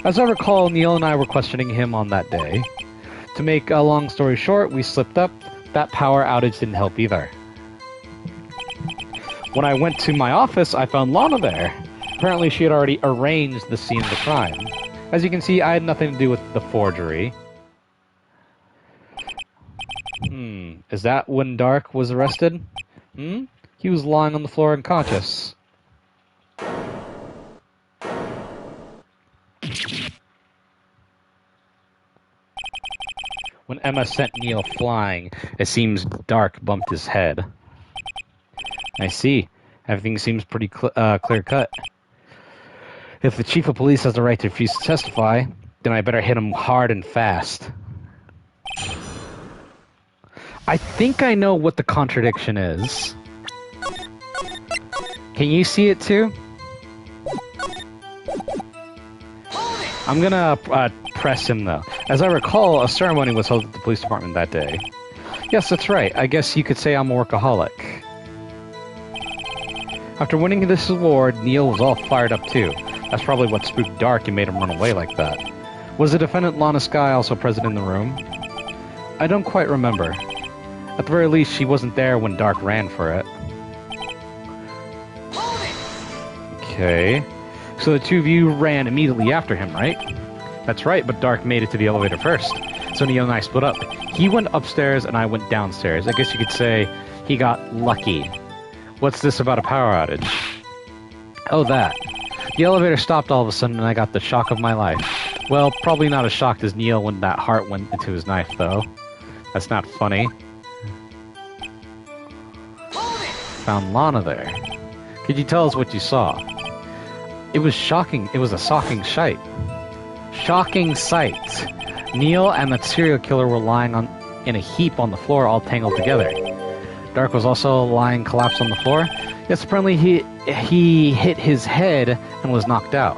As I recall, Neil and I were questioning him on that day. To make a long story short, we slipped up. That power outage didn't help either. When I went to my office, I found Lana there. Apparently she had already arranged the scene of the crime. As you can see, I had nothing to do with the forgery. Is that when Dark was arrested? He was lying on the floor unconscious. When Emma sent Neil flying, it seems Dark bumped his head. I see. Everything seems pretty clear-cut. If the chief of police has the right to refuse to testify, then I better hit him hard and fast. I think I know what the contradiction is. Can you see it too? I'm gonna press him though. As I recall, a ceremony was held at the police department that day. Yes, that's right. I guess you could say I'm a workaholic. After winning this award, Neil was all fired up too. That's probably what spooked Dark and made him run away like that. Was the defendant Lana Skye also present in the room? I don't quite remember. At the very least, she wasn't there when Dark ran for it. Okay. So the two of you ran immediately after him, right? That's right, but Dark made it to the elevator first. So Neil and I split up. He went upstairs and I went downstairs. I guess you could say he got lucky. What's this about a power outage? Oh, that. The elevator stopped all of a sudden and I got the shock of my life. Well, probably not as shocked as Neil when that heart went into his knife, though. That's not funny. Found Lana there. Could you tell us what you saw? It was shocking. It was a shocking sight. Shocking sight. Neil and the serial killer were lying in a heap on the floor, all tangled together. Dark was also lying collapsed on the floor. Yes, apparently he hit his head and was knocked out.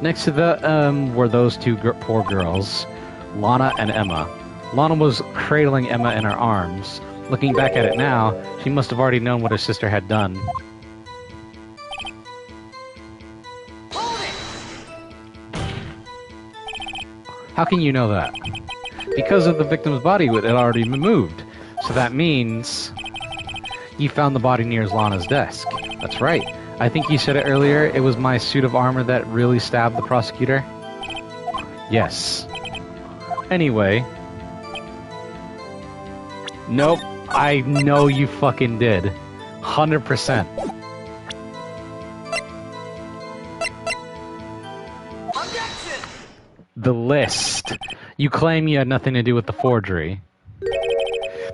Next to the were those two poor girls, Lana and Emma. Lana was cradling Emma in her arms. Looking back at it now, she must have already known what her sister had done. Hold it! How can you know that? Because of the victim's body, it had already been moved. So that means you found the body near Lana's desk. That's right. I think you said it earlier, it was my suit of armor that really stabbed the prosecutor? Yes. Anyway. Nope. I know you fucking did. 100%. Objection! The list. You claim you had nothing to do with the forgery.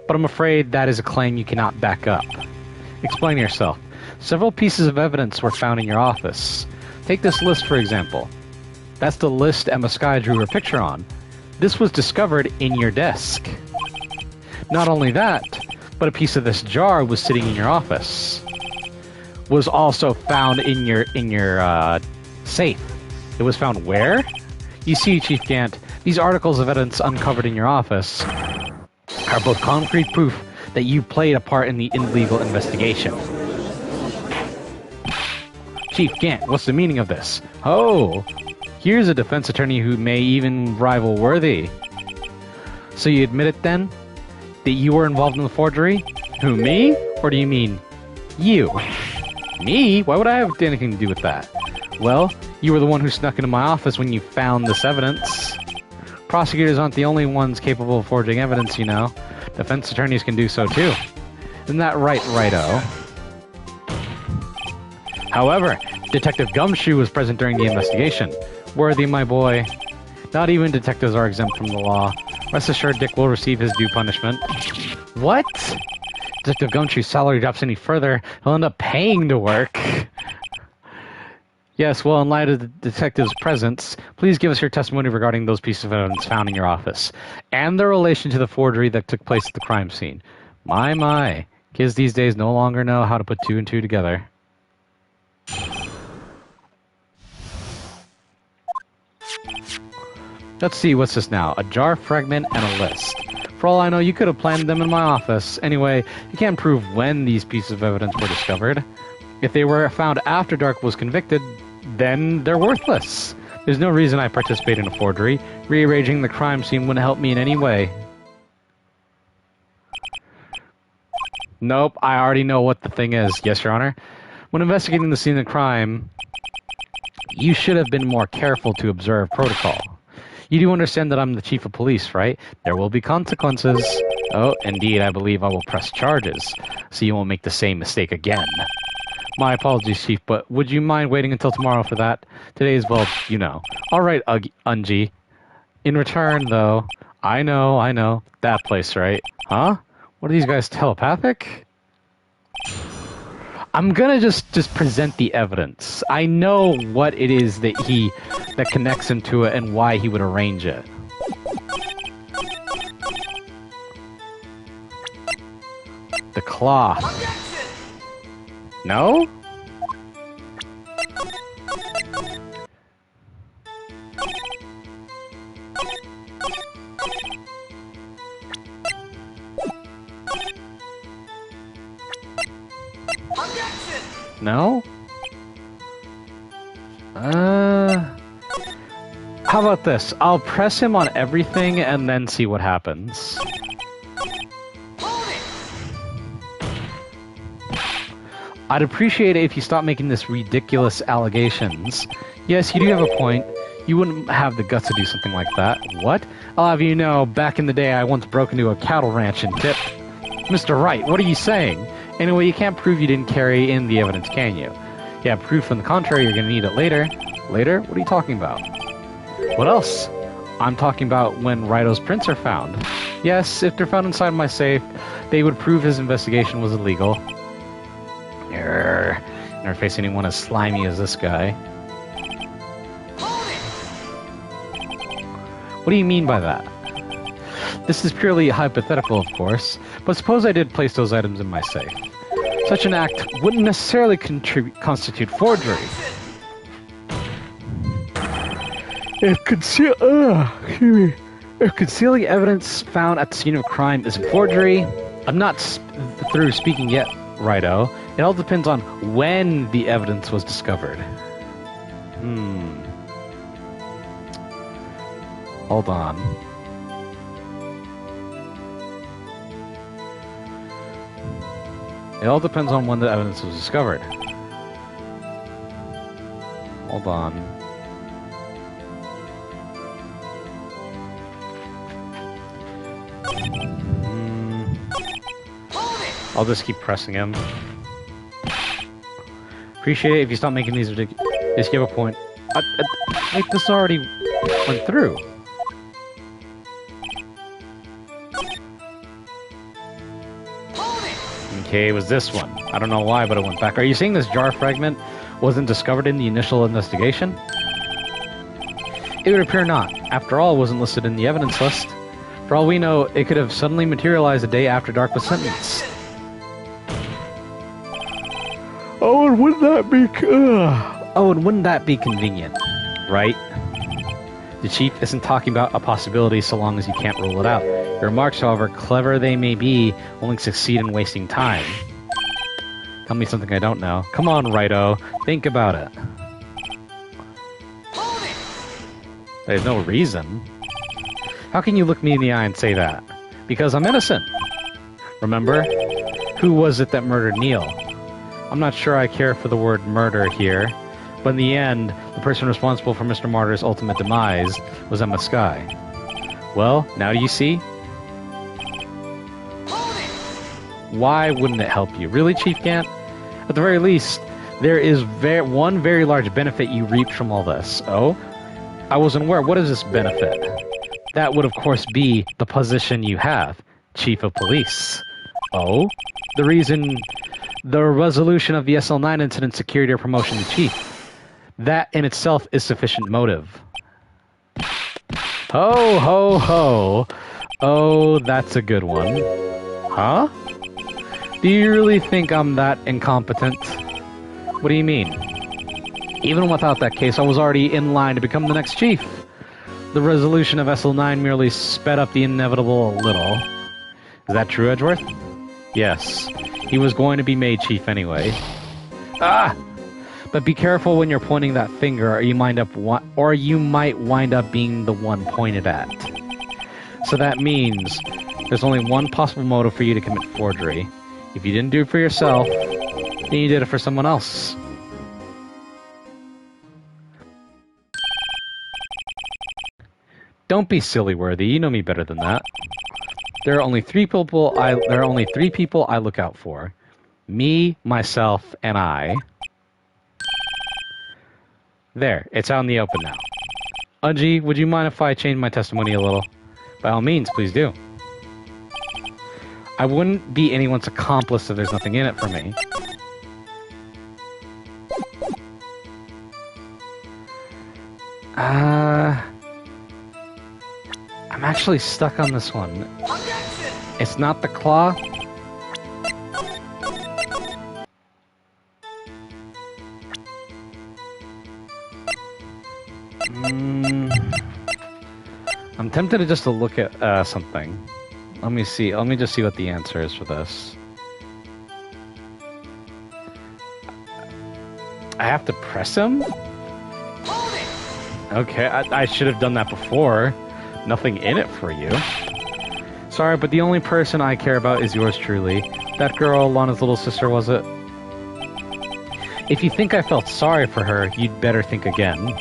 But I'm afraid that is a claim you cannot back up. Explain yourself. Several pieces of evidence were found in your office. Take this list, for example. That's the list Emma Skye drew her picture on. This was discovered in your desk. Not only that, but a piece of this jar was sitting in your office. Was also found in your safe. It was found where? You see, Chief Gant, these articles of evidence uncovered in your office are both concrete proof that you played a part in the illegal investigation. Chief Gant, what's the meaning of this? Oh, here's a defense attorney who may even rival Worthy. So you admit it then? That you were involved in the forgery? Who, me? Or do you mean you? Me? Why would I have anything to do with that? Well, you were the one who snuck into my office when you found this evidence. Prosecutors aren't the only ones capable of forging evidence, you know. Defense attorneys can do so too. Isn't that right, Righto? However, Detective Gumshoe was present during the investigation. Worthy, my boy. Not even detectives are exempt from the law. Rest assured Dick will receive his due punishment. What? Detective Gumshoe's salary drops any further, he'll end up paying to work. Yes, well, in light of the detective's presence, please give us your testimony regarding those pieces of evidence found in your office, and their relation to the forgery that took place at the crime scene. My. Kids these days no longer know how to put two and two together. Let's see, what's this now? A jar fragment and a list. For all I know, you could have planted them in my office. Anyway, you can't prove when these pieces of evidence were discovered. If they were found after Dark was convicted, then they're worthless. There's no reason I participate in a forgery. Rearranging the crime scene wouldn't help me in any way. Nope, I already know what the thing is. Yes, Your Honor. When investigating the scene of the crime, you should have been more careful to observe protocol. You do understand that I'm the chief of police, right? There will be consequences. Oh, indeed, I believe I will press charges, so you won't make the same mistake again. My apologies, Chief, but would you mind waiting until tomorrow for that? Today is, well, you know. All right, Unji. In return, though, I know, that place, right? Huh? What are these guys, telepathic? I'm gonna just present the evidence. I know what it is that connects him to it and why he would arrange it. The cloth. No? No? How about this? I'll press him on everything and then see what happens. I'd appreciate it if you stopped making this ridiculous allegations. Yes, you do have a point. You wouldn't have the guts to do something like that. What? I'll have you know, back in the day I once broke into a cattle ranch and tipped. Mr. Wright, what are you saying? Anyway, you can't prove you didn't carry in the evidence, can you? You have proof on the contrary, you're gonna need it later. Later? What are you talking about? What else? I'm talking about when Righto's prints are found. Yes, if they're found inside my safe, they would prove his investigation was illegal. Never face anyone as slimy as this guy. What do you mean by that? This is purely hypothetical, of course, but suppose I did place those items in my safe. Such an act wouldn't necessarily constitute forgery. If concealing evidence found at the scene of crime is forgery, I'm not through speaking yet, Righto. It all depends on when the evidence was discovered. Hold on. It all depends on when the evidence was discovered. Hold on. I'll just keep pressing him. Appreciate it if you stop making these ridiculous... Just give a point. Wait, this already went through. Okay, it was this one. I don't know why, but it went back. Are you saying this jar fragment wasn't discovered in the initial investigation? It would appear not. After all, it wasn't listed in the evidence list. For all we know, it could have suddenly materialized a day after Dark was sentenced. Oh, and wouldn't that be convenient, right? The Chief isn't talking about a possibility so long as you can't rule it out. Your remarks, however clever they may be, only succeed in wasting time. Tell me something I don't know. Come on, Righto. Think about it. There's no reason. How can you look me in the eye and say that? Because I'm innocent. Remember? Who was it that murdered Neil? I'm not sure I care for the word murder here, but in the end, the person responsible for Mr. Martyr's ultimate demise was Emma Skye. Well, now do you see? Why wouldn't it help you? Really, Chief Gant? At the very least, there is one very large benefit you reaped from all this. Oh? I wasn't aware. What is this benefit? That would, of course, be the position you have, Chief of Police. Oh? The resolution of the SL9 incident secured your promotion to Chief. That in itself is sufficient motive. Ho, ho, ho. Oh, that's a good one. Huh? Do you really think I'm that incompetent? What do you mean? Even without that case, I was already in line to become the next chief. The resolution of SL9 merely sped up the inevitable a little. Is that true, Edgeworth? Yes. He was going to be made chief anyway. Ah! But be careful when you're pointing that finger, or you might wind up being the one pointed at. So that means there's only one possible motive for you to commit forgery. If you didn't do it for yourself, then you did it for someone else. Don't be silly, Worthy. You know me better than that. There are only three people I look out for. Me, myself, and I. There, it's out in the open now. Unji, would you mind if I change my testimony a little? By all means, please do. I wouldn't be anyone's accomplice if there's nothing in it for me. I'm actually stuck on this one. It's not the claw. I'm tempted to just look at something. Let me see. Let me just see what the answer is for this. I have to press him? Okay, I should have done that before. Nothing in it for you. Sorry, but the only person I care about is yours truly. That girl, Lana's little sister, was it? If you think I felt sorry for her, you'd better think again.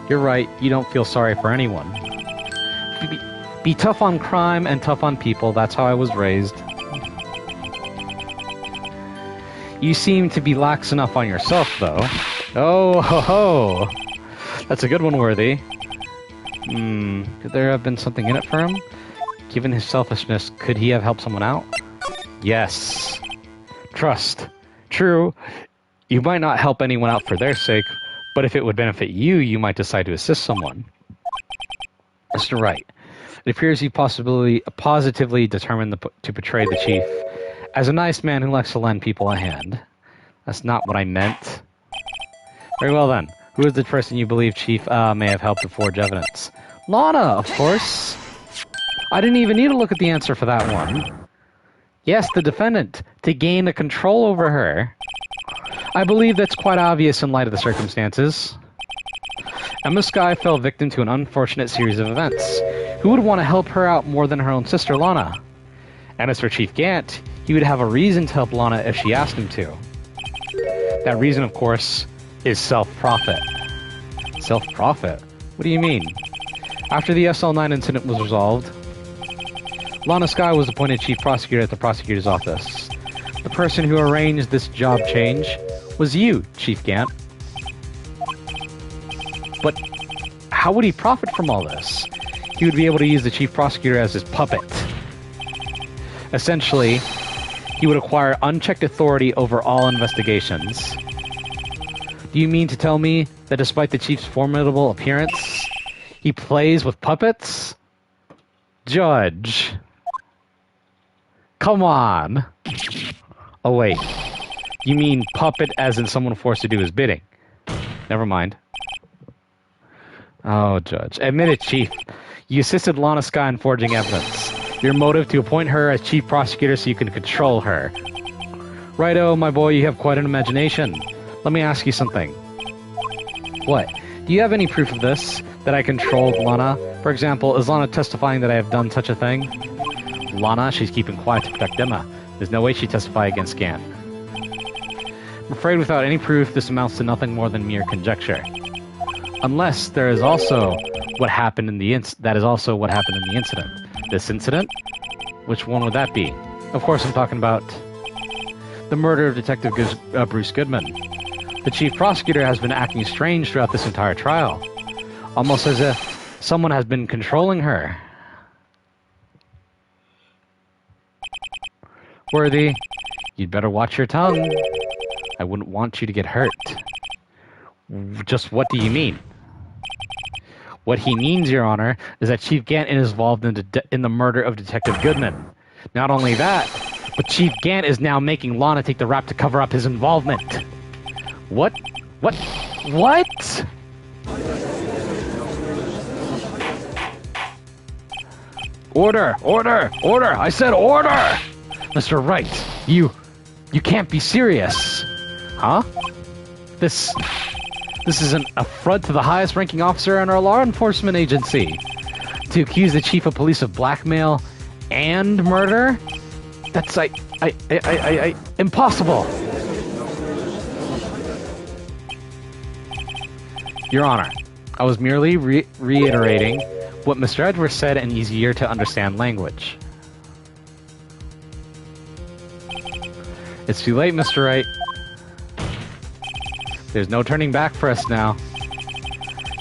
You're right, you don't feel sorry for anyone. Be tough on crime and tough on people, that's how I was raised. You seem to be lax enough on yourself, though. Oh, ho, ho! That's a good one, Worthy. Could there have been something in it for him? Given his selfishness, could he have helped someone out? Yes. Trust. True, you might not help anyone out for their sake, but if it would benefit you, you might decide to assist someone. Mr. Wright, it appears you positively determined to portray the chief as a nice man who likes to lend people a hand. That's not what I meant. Very well then. Who is the person you believe Chief may have helped to forge evidence? Lana, of course. I didn't even need to look at the answer for that one. Yes, the defendant, to gain a control over her. I believe that's quite obvious in light of the circumstances. Emma Skye fell victim to an unfortunate series of events. Who would want to help her out more than her own sister, Lana? And as for Chief Gant, he would have a reason to help Lana if she asked him to. That reason, of course, is self-profit. Self-profit? What do you mean? After the SL9 incident was resolved, Lana Skye was appointed chief prosecutor at the prosecutor's office. The person who arranged this job change was you, Chief Gant. But how would he profit from all this? He would be able to use the chief prosecutor as his puppet. Essentially, he would acquire unchecked authority over all investigations. Do you mean to tell me that despite the chief's formidable appearance, he plays with puppets? Judge. Come on. Oh wait. You mean puppet as in someone forced to do his bidding? Never mind. Oh, Judge. Admit it, Chief. You assisted Lana Skye in forging evidence. Your motive to appoint her as chief prosecutor so you can control her. Righto, my boy, you have quite an imagination. Let me ask you something. What? Do you have any proof of this? That I controlled Lana? For example, is Lana testifying that I have done such a thing? Lana, she's keeping quiet to protect Emma. There's no way she'd testify against Gant. I'm afraid without any proof, this amounts to nothing more than mere conjecture. Unless there is also what happened in the incident. This incident? Which one would that be? Of course, I'm talking about the murder of Detective Bruce Goodman. The chief prosecutor has been acting strange throughout this entire trial. Almost as if someone has been controlling her. Worthy, you'd better watch your tongue. I wouldn't want you to get hurt. Just what do you mean? What he means, Your Honor, is that Chief Gant is involved in the murder of Detective Goodman. Not only that, but Chief Gant is now making Lana take the rap to cover up his involvement. What? What? What? Order! Order! Order! I said order! Mr. Wright, you can't be serious. Huh? This is an affront to the highest ranking officer in our law enforcement agency. To accuse the chief of police of blackmail and murder? That's, impossible. Your Honor, I was merely reiterating what Mr. Edwards said in easier to understand language. It's too late, Mr. Wright. There's no turning back for us now.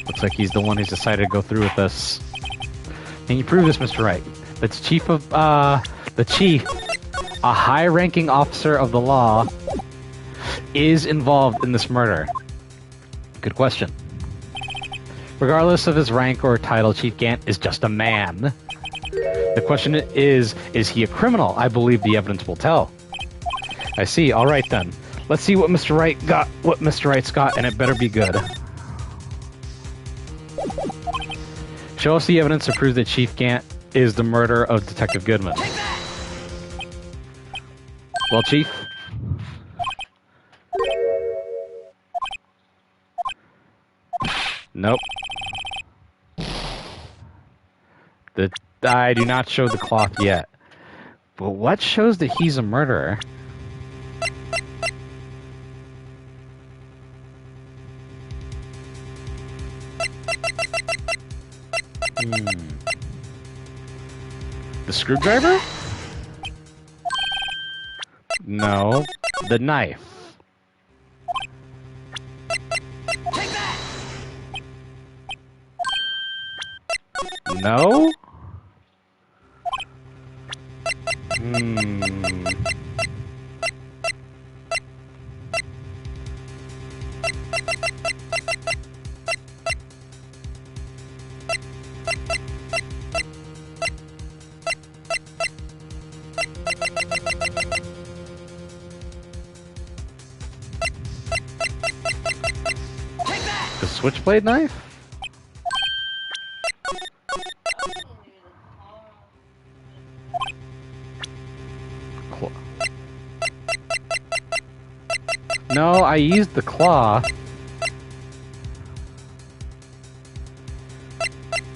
Looks like he's the one who's decided to go through with this. Can you prove this, Mr. Wright? That's the chief, a high-ranking officer of the law, is involved in this murder. Good question. Regardless of his rank or title, Chief Gant is just a man. The question is he a criminal? I believe the evidence will tell. I see. All right, then. Let's see what Mr. Wright's got, and it better be good. Show us the evidence to prove that Chief Gant is the murderer of Detective Goodman. Well, Chief? Nope. I do not show the cloth yet. But what shows that he's a murderer? The screwdriver? No. The knife. No? switchblade knife? No, I used the claw.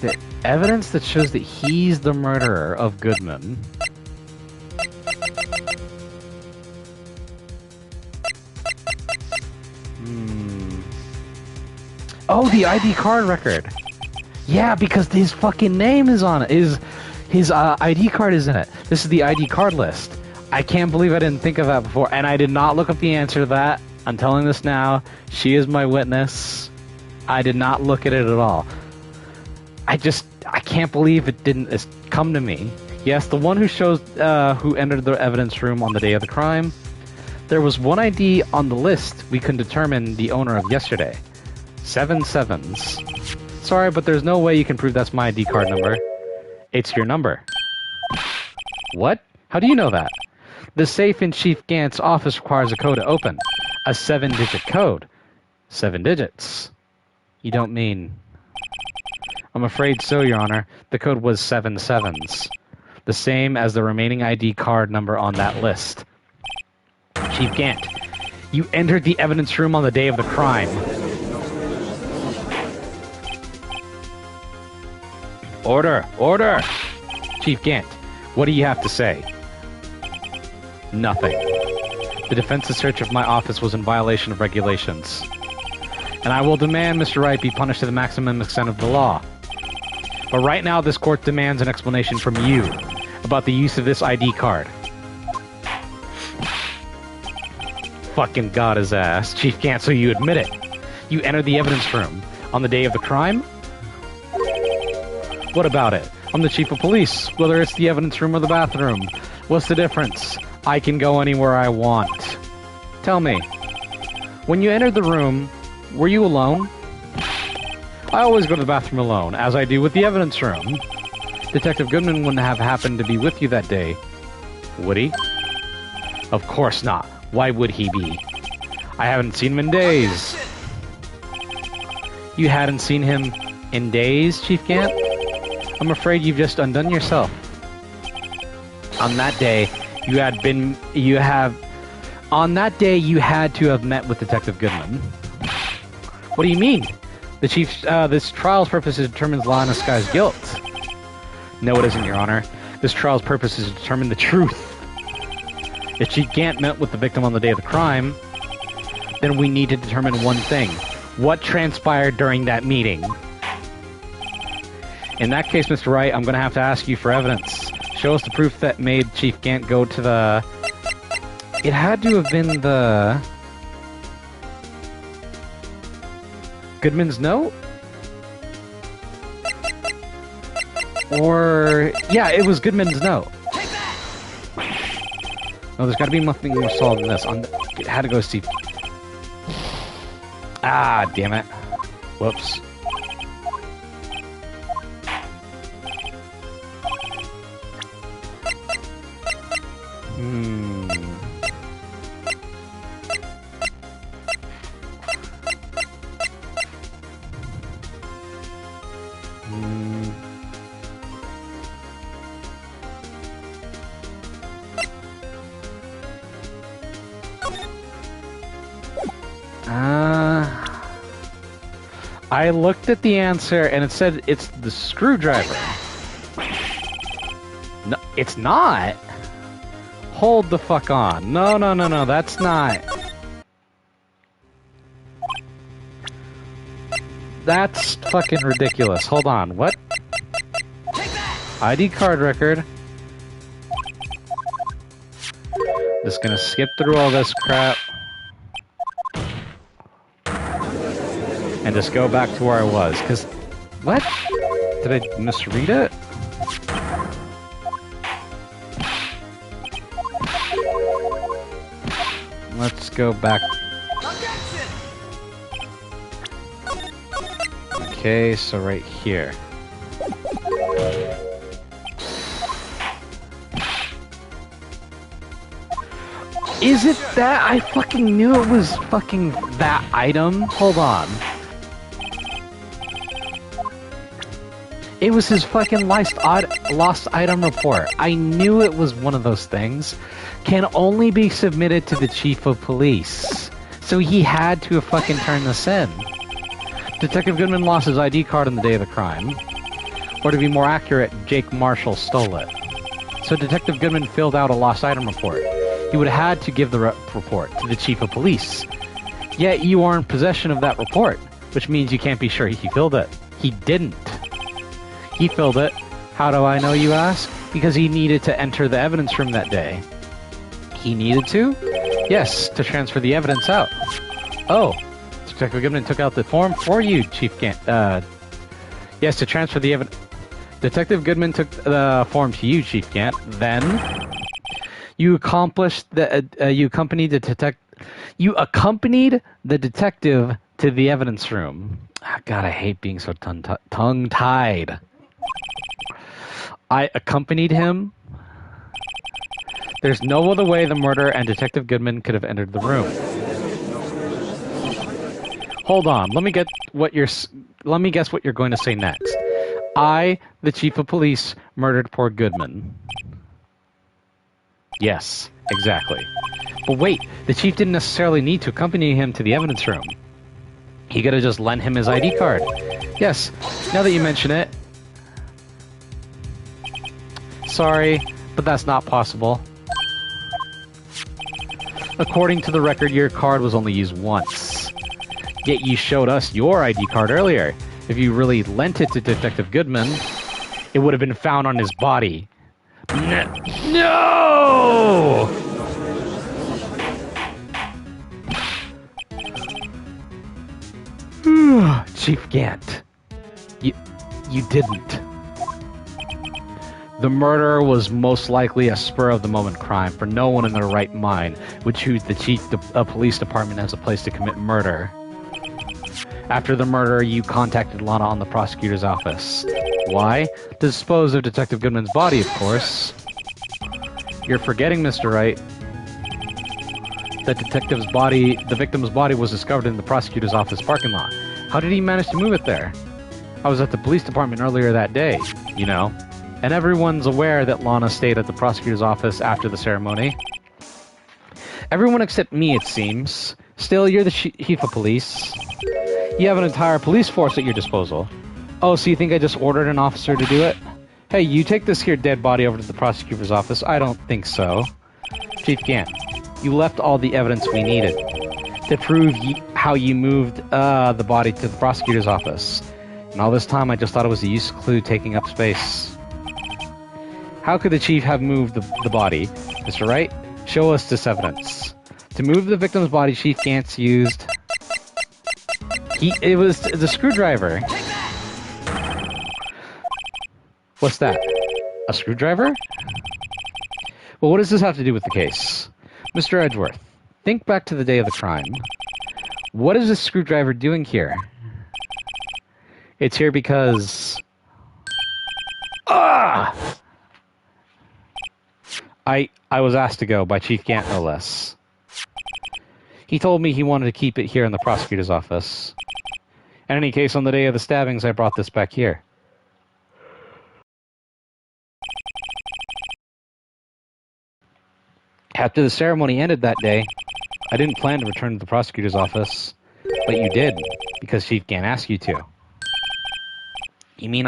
The evidence that shows that he's the murderer of Goodman. Oh, the ID card record. Yeah, because his fucking name is on it. His ID card is in it. This is the ID card list. I can't believe I didn't think of that before, and I did not look up the answer to that. I'm telling this now. She is my witness. I did not look at it at all. I can't believe it didn't come to me. Yes, the one who shows who entered the evidence room on the day of the crime. There was one ID on the list we couldn't determine the owner of yesterday. 7 sevens. Sorry, but there's no way you can prove that's my ID card number. It's your number. What? How do you know that? The safe in Chief Gant's office requires a code to open. A 7-digit code. 7 digits. You don't mean... I'm afraid so, Your Honor. The code was 7 sevens. The same as the remaining ID card number on that list. Chief Gant, you entered the evidence room on the day of the crime. Order! Order! Chief Gant, what do you have to say? Nothing. The defense's search of my office was in violation of regulations. And I will demand Mr. Wright be punished to the maximum extent of the law. But right now, this court demands an explanation from you about the use of this ID card. Fucking got his ass. Chief Gant, so you admit it. You entered the evidence room on the day of the crime? What about it? I'm the chief of police, whether it's the evidence room or the bathroom. What's the difference? I can go anywhere I want. Tell me, when you entered the room, were you alone? I always go to the bathroom alone, as I do with the evidence room. Detective Goodman wouldn't have happened to be with you that day, would he? Of course not. Why would he be? I haven't seen him in days. You hadn't seen him in days, Chief Gant? I'm afraid you've just undone yourself. On that day, you had to have met with Detective Goodman. What do you mean? The chief's, this trial's purpose is to determine Lana Sky's guilt. No, it isn't, Your Honor. This trial's purpose is to determine the truth. If Chief Gant met with the victim on the day of the crime, then we need to determine one thing. What transpired during that meeting? In that case, Mr. Wright, I'm going to have to ask you for evidence. Show us the proof that made Chief Gant go to the... It had to have been the... Goodman's note? Or... Yeah, it was Goodman's note. No, there's got to be nothing more solid than this. It had to go see... Ah, damn it. Whoops. I looked at the answer and it said it's the screwdriver. No, it's not. Hold the fuck on. No, no, no, no, that's not. That's fucking ridiculous. Hold on, what? ID card record. Just gonna skip through all this crap. And just go back to where I was, because... What? Did I misread it? Let's go back. Okay, so right here. Is it that? I fucking knew it was fucking that item. Hold on. It was his fucking lost item report. I knew it was one of those things. Can only be submitted to the chief of police. So he had to have fucking turned this in. Detective Goodman lost his ID card on the day of the crime. Or to be more accurate, Jake Marshall stole it. So Detective Goodman filled out a lost item report. He would have had to give the report to the chief of police. Yet you are in possession of that report, which means you can't be sure he filled it. He didn't. He filled it. How do I know, you ask? Because he needed to enter the evidence room that day. He needed to? Yes, to transfer the evidence out. Oh, Detective Goodman took out the form for you, Chief Gant. Yes, to transfer the evidence. Detective Goodman took the form to you, Chief Gant. Then you accomplished the. You accompanied the detective to the evidence room. Oh, God, I hate being so tongue-tied. I accompanied him. There's no other way the murderer and Detective Goodman could have entered the room. Hold on. Let me guess what you're going to say next. I, the chief of police, murdered poor Goodman. Yes, exactly. But wait, the chief didn't necessarily need to accompany him to the evidence room. He could have just lent him his ID card. Yes, now that you mention it. Sorry, but that's not possible. According to the record, your card was only used once. Yet you showed us your ID card earlier. If you really lent it to Detective Goodman, it would have been found on his body. No! Chief Gant, you didn't. The murder was most likely a spur-of-the-moment crime, for no one in their right mind would choose the chief of police department as a place to commit murder. After the murder, you contacted Lana on the prosecutor's office. Why? To dispose of Detective Goodman's body, of course. You're forgetting, Mr. Wright. The victim's body was discovered in the prosecutor's office parking lot. How did he manage to move it there? I was at the police department earlier that day, you know. And everyone's aware that Lana stayed at the prosecutor's office after the ceremony. Everyone except me, it seems. Still, you're the chief of police. You have an entire police force at your disposal. Oh, so you think I just ordered an officer to do it? Hey, you take this here dead body over to the prosecutor's office. I don't think so. Chief Gant, you left all the evidence we needed to prove how you moved the body to the prosecutor's office. And all this time, I just thought it was a useless clue taking up space. How could the chief have moved the body? Mr. Wright, show us this evidence. To move the victim's body, Chief Gantz used... It was the screwdriver. What's that? A screwdriver? Well, what does this have to do with the case? Mr. Edgeworth, think back to the day of the crime. What is this screwdriver doing here? It's here because... Ah! I was asked to go by Chief Gant, no less. He told me he wanted to keep it here in the prosecutor's office. In any case, on the day of the stabbings, I brought this back here. After the ceremony ended that day, I didn't plan to return to the prosecutor's office, but you did, because Chief Gant asked you to. You mean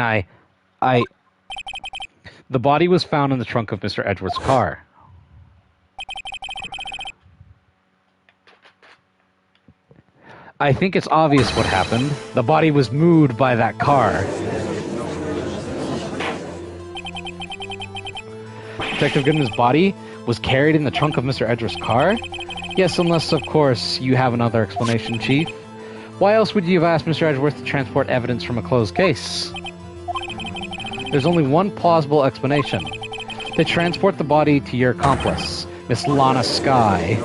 The body was found in the trunk of Mr. Edgeworth's car. I think it's obvious what happened. The body was moved by that car. Detective Goodman's body was carried in the trunk of Mr. Edgeworth's car? Yes, unless, of course, you have another explanation, Chief. Why else would you have asked Mr. Edgeworth to transport evidence from a closed case? There's only one plausible explanation. To transport the body to your accomplice, Miss Lana Skye.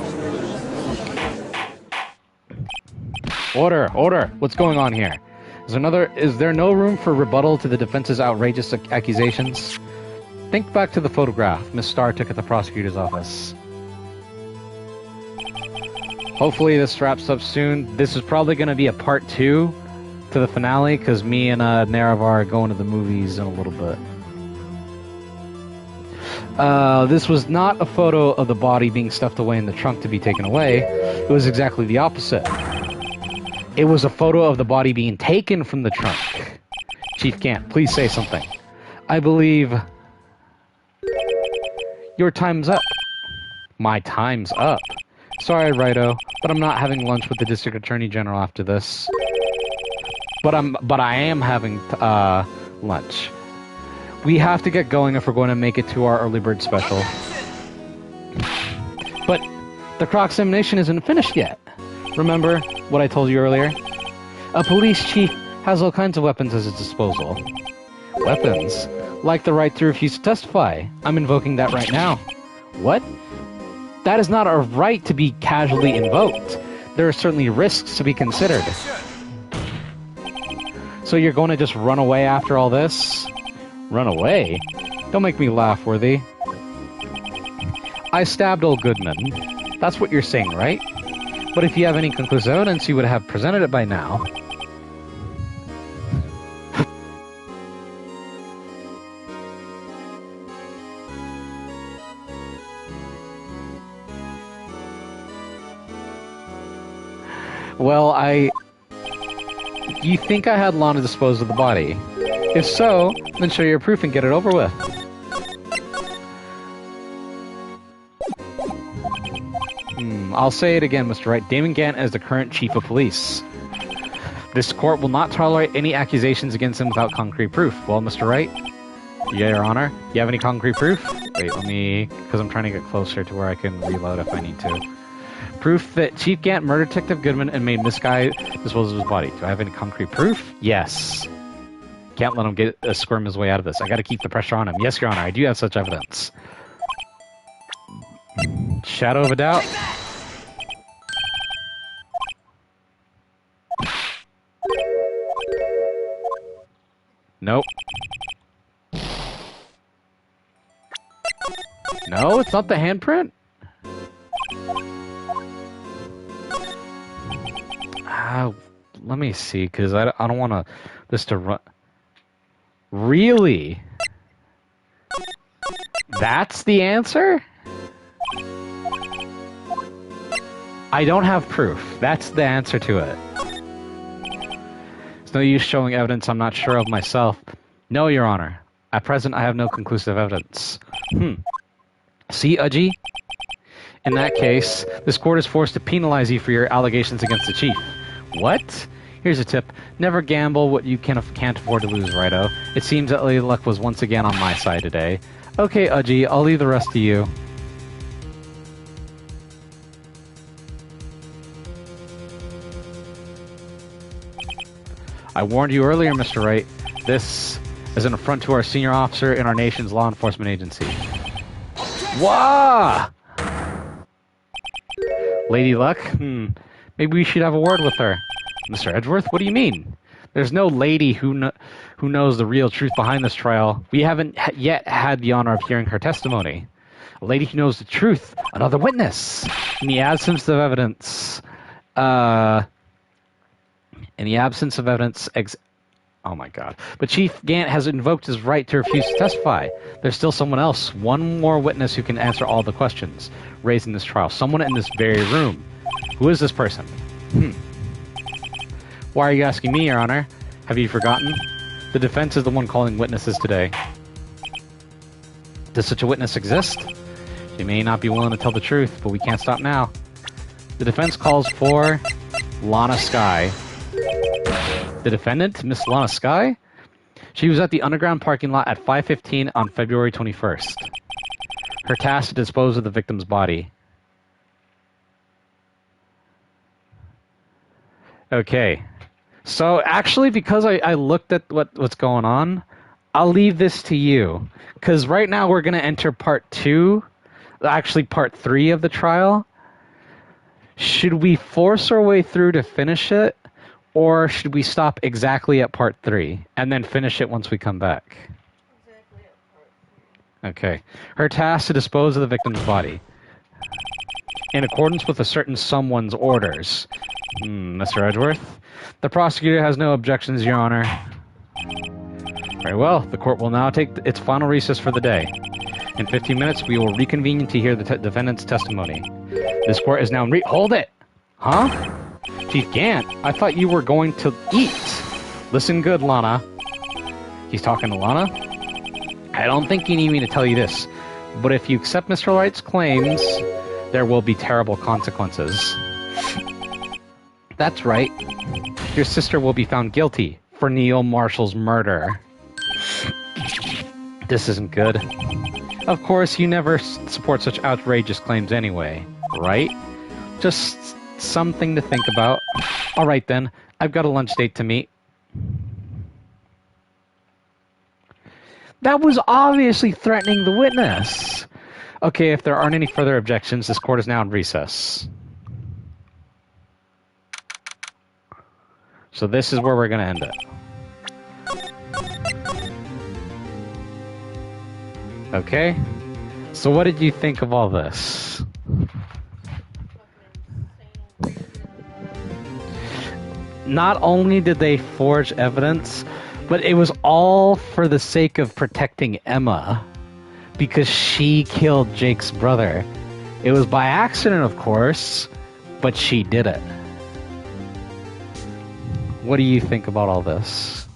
Order! Order! What's going on here? Is there no room for rebuttal to the defense's outrageous accusations? Think back to the photograph Miss Starr took at the prosecutor's office. Hopefully this wraps up soon. This is probably going to be a part 2 to the finale, because me and Naravar are going to the movies in a little bit. This was not a photo of the body being stuffed away in the trunk to be taken away. It was exactly the opposite. It was a photo of the body being taken from the trunk. Chief Gant, please say something. I believe... Your time's up. My time's up. Sorry, Righto, but I'm not having lunch with the District Attorney General after this. But I am having lunch. We have to get going if we're going to make it to our early bird special. But the cross-examination isn't finished yet. Remember what I told you earlier? A police chief has all kinds of weapons at his disposal. Weapons? Like the right to refuse to testify. I'm invoking that right now. What? That is not a right to be casually invoked. There are certainly risks to be considered. So you're going to just run away after all this? Run away? Don't make me laugh, Worthy. I stabbed old Goodman. That's what you're saying, right? But if you have any conclusive evidence, you would have presented it by now. Well, Do you think I had Lana dispose of the body? If so, then show your proof and get it over with. I'll say it again, Mr. Wright. Damon Gant is the current chief of police. This court will not tolerate any accusations against him without concrete proof. Well, Mr. Wright? Yeah, Your Honor? You have any concrete proof? Wait, let me... Because I'm trying to get closer to where I can reload if I need to. Proof that Chief Gant murdered Detective Goodman and made this guy dispose of his body. Do I have any concrete proof? Yes. Can't let him squirm his way out of this. I gotta keep the pressure on him. Yes, Your Honor, I do have such evidence. Shadow of a doubt? Nope. No, it's not the handprint? Let me see, because I don't want this to run... Really? That's the answer? I don't have proof. That's the answer to it. It's no use showing evidence I'm not sure of myself. No, Your Honor. At present, I have no conclusive evidence. See, Udgy? In that case, this court is forced to penalize you for your allegations against the chief. What? Here's a tip. Never gamble what you can't afford to lose, Righto. It seems that Lady Luck was once again on my side today. Okay, Udgy, I'll leave the rest to you. I warned you earlier, Mr. Wright. This is an affront to our senior officer in our nation's law enforcement agency. Wah! Lady Luck? Maybe we should have a word with her. Mr. Edgeworth, what do you mean? There's no lady who knows the real truth behind this trial. We haven't yet had the honor of hearing her testimony. A lady who knows the truth. Another witness. In the absence of evidence... oh my god. But Chief Gant has invoked his right to refuse to testify. There's still someone else. One more witness who can answer all the questions raised in this trial. Someone in this very room. Who is this person? Why are you asking me, Your Honor? Have you forgotten? The defense is the one calling witnesses today. Does such a witness exist? She may not be willing to tell the truth, but we can't stop now. The defense calls for Lana Skye. The defendant, Miss Lana Skye? She was at the underground parking lot at 5:15 on February 21st. Her task to dispose of the victim's body. Okay. So, actually, because I looked at what's going on, I'll leave this to you. Because right now we're going to enter part 2, actually part 3 of the trial. Should we force our way through to finish it? Or should we stop exactly at part 3 and then finish it once we come back? Exactly at part 3. Okay. Her task to dispose of the victim's body. In accordance with a certain someone's orders. Mr. Edgeworth? The prosecutor has no objections, Your Honor. Very well. The court will now take its final recess for the day. In 15 minutes, we will reconvene to hear the defendant's testimony. This court is now Hold it! Huh? Chief Gant, I thought you were going to eat. Listen good, Lana. He's talking to Lana? I don't think you need me to tell you this, but if you accept Mr. Wright's claims, there will be terrible consequences. That's right. Your sister will be found guilty for Neil Marshall's murder. This isn't good. Of course, you never support such outrageous claims anyway, right? Just something to think about. All right, then. I've got a lunch date to meet. That was obviously threatening the witness. Okay, if there aren't any further objections, this court is now in recess. So this is where we're going to end it. Okay. So what did you think of all this? Not only did they forge evidence, but it was all for the sake of protecting Emma. Because she killed Jake's brother. It was by accident, of course, but she did it. What do you think about all this?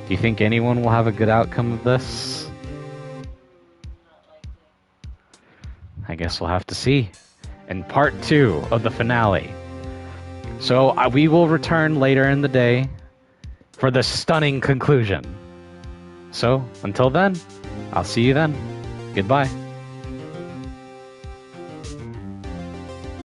Do you think anyone will have a good outcome of this? I guess we'll have to see in part 2 of the finale. So we will return later in the day for the stunning conclusion. So until then, I'll see you then. Goodbye.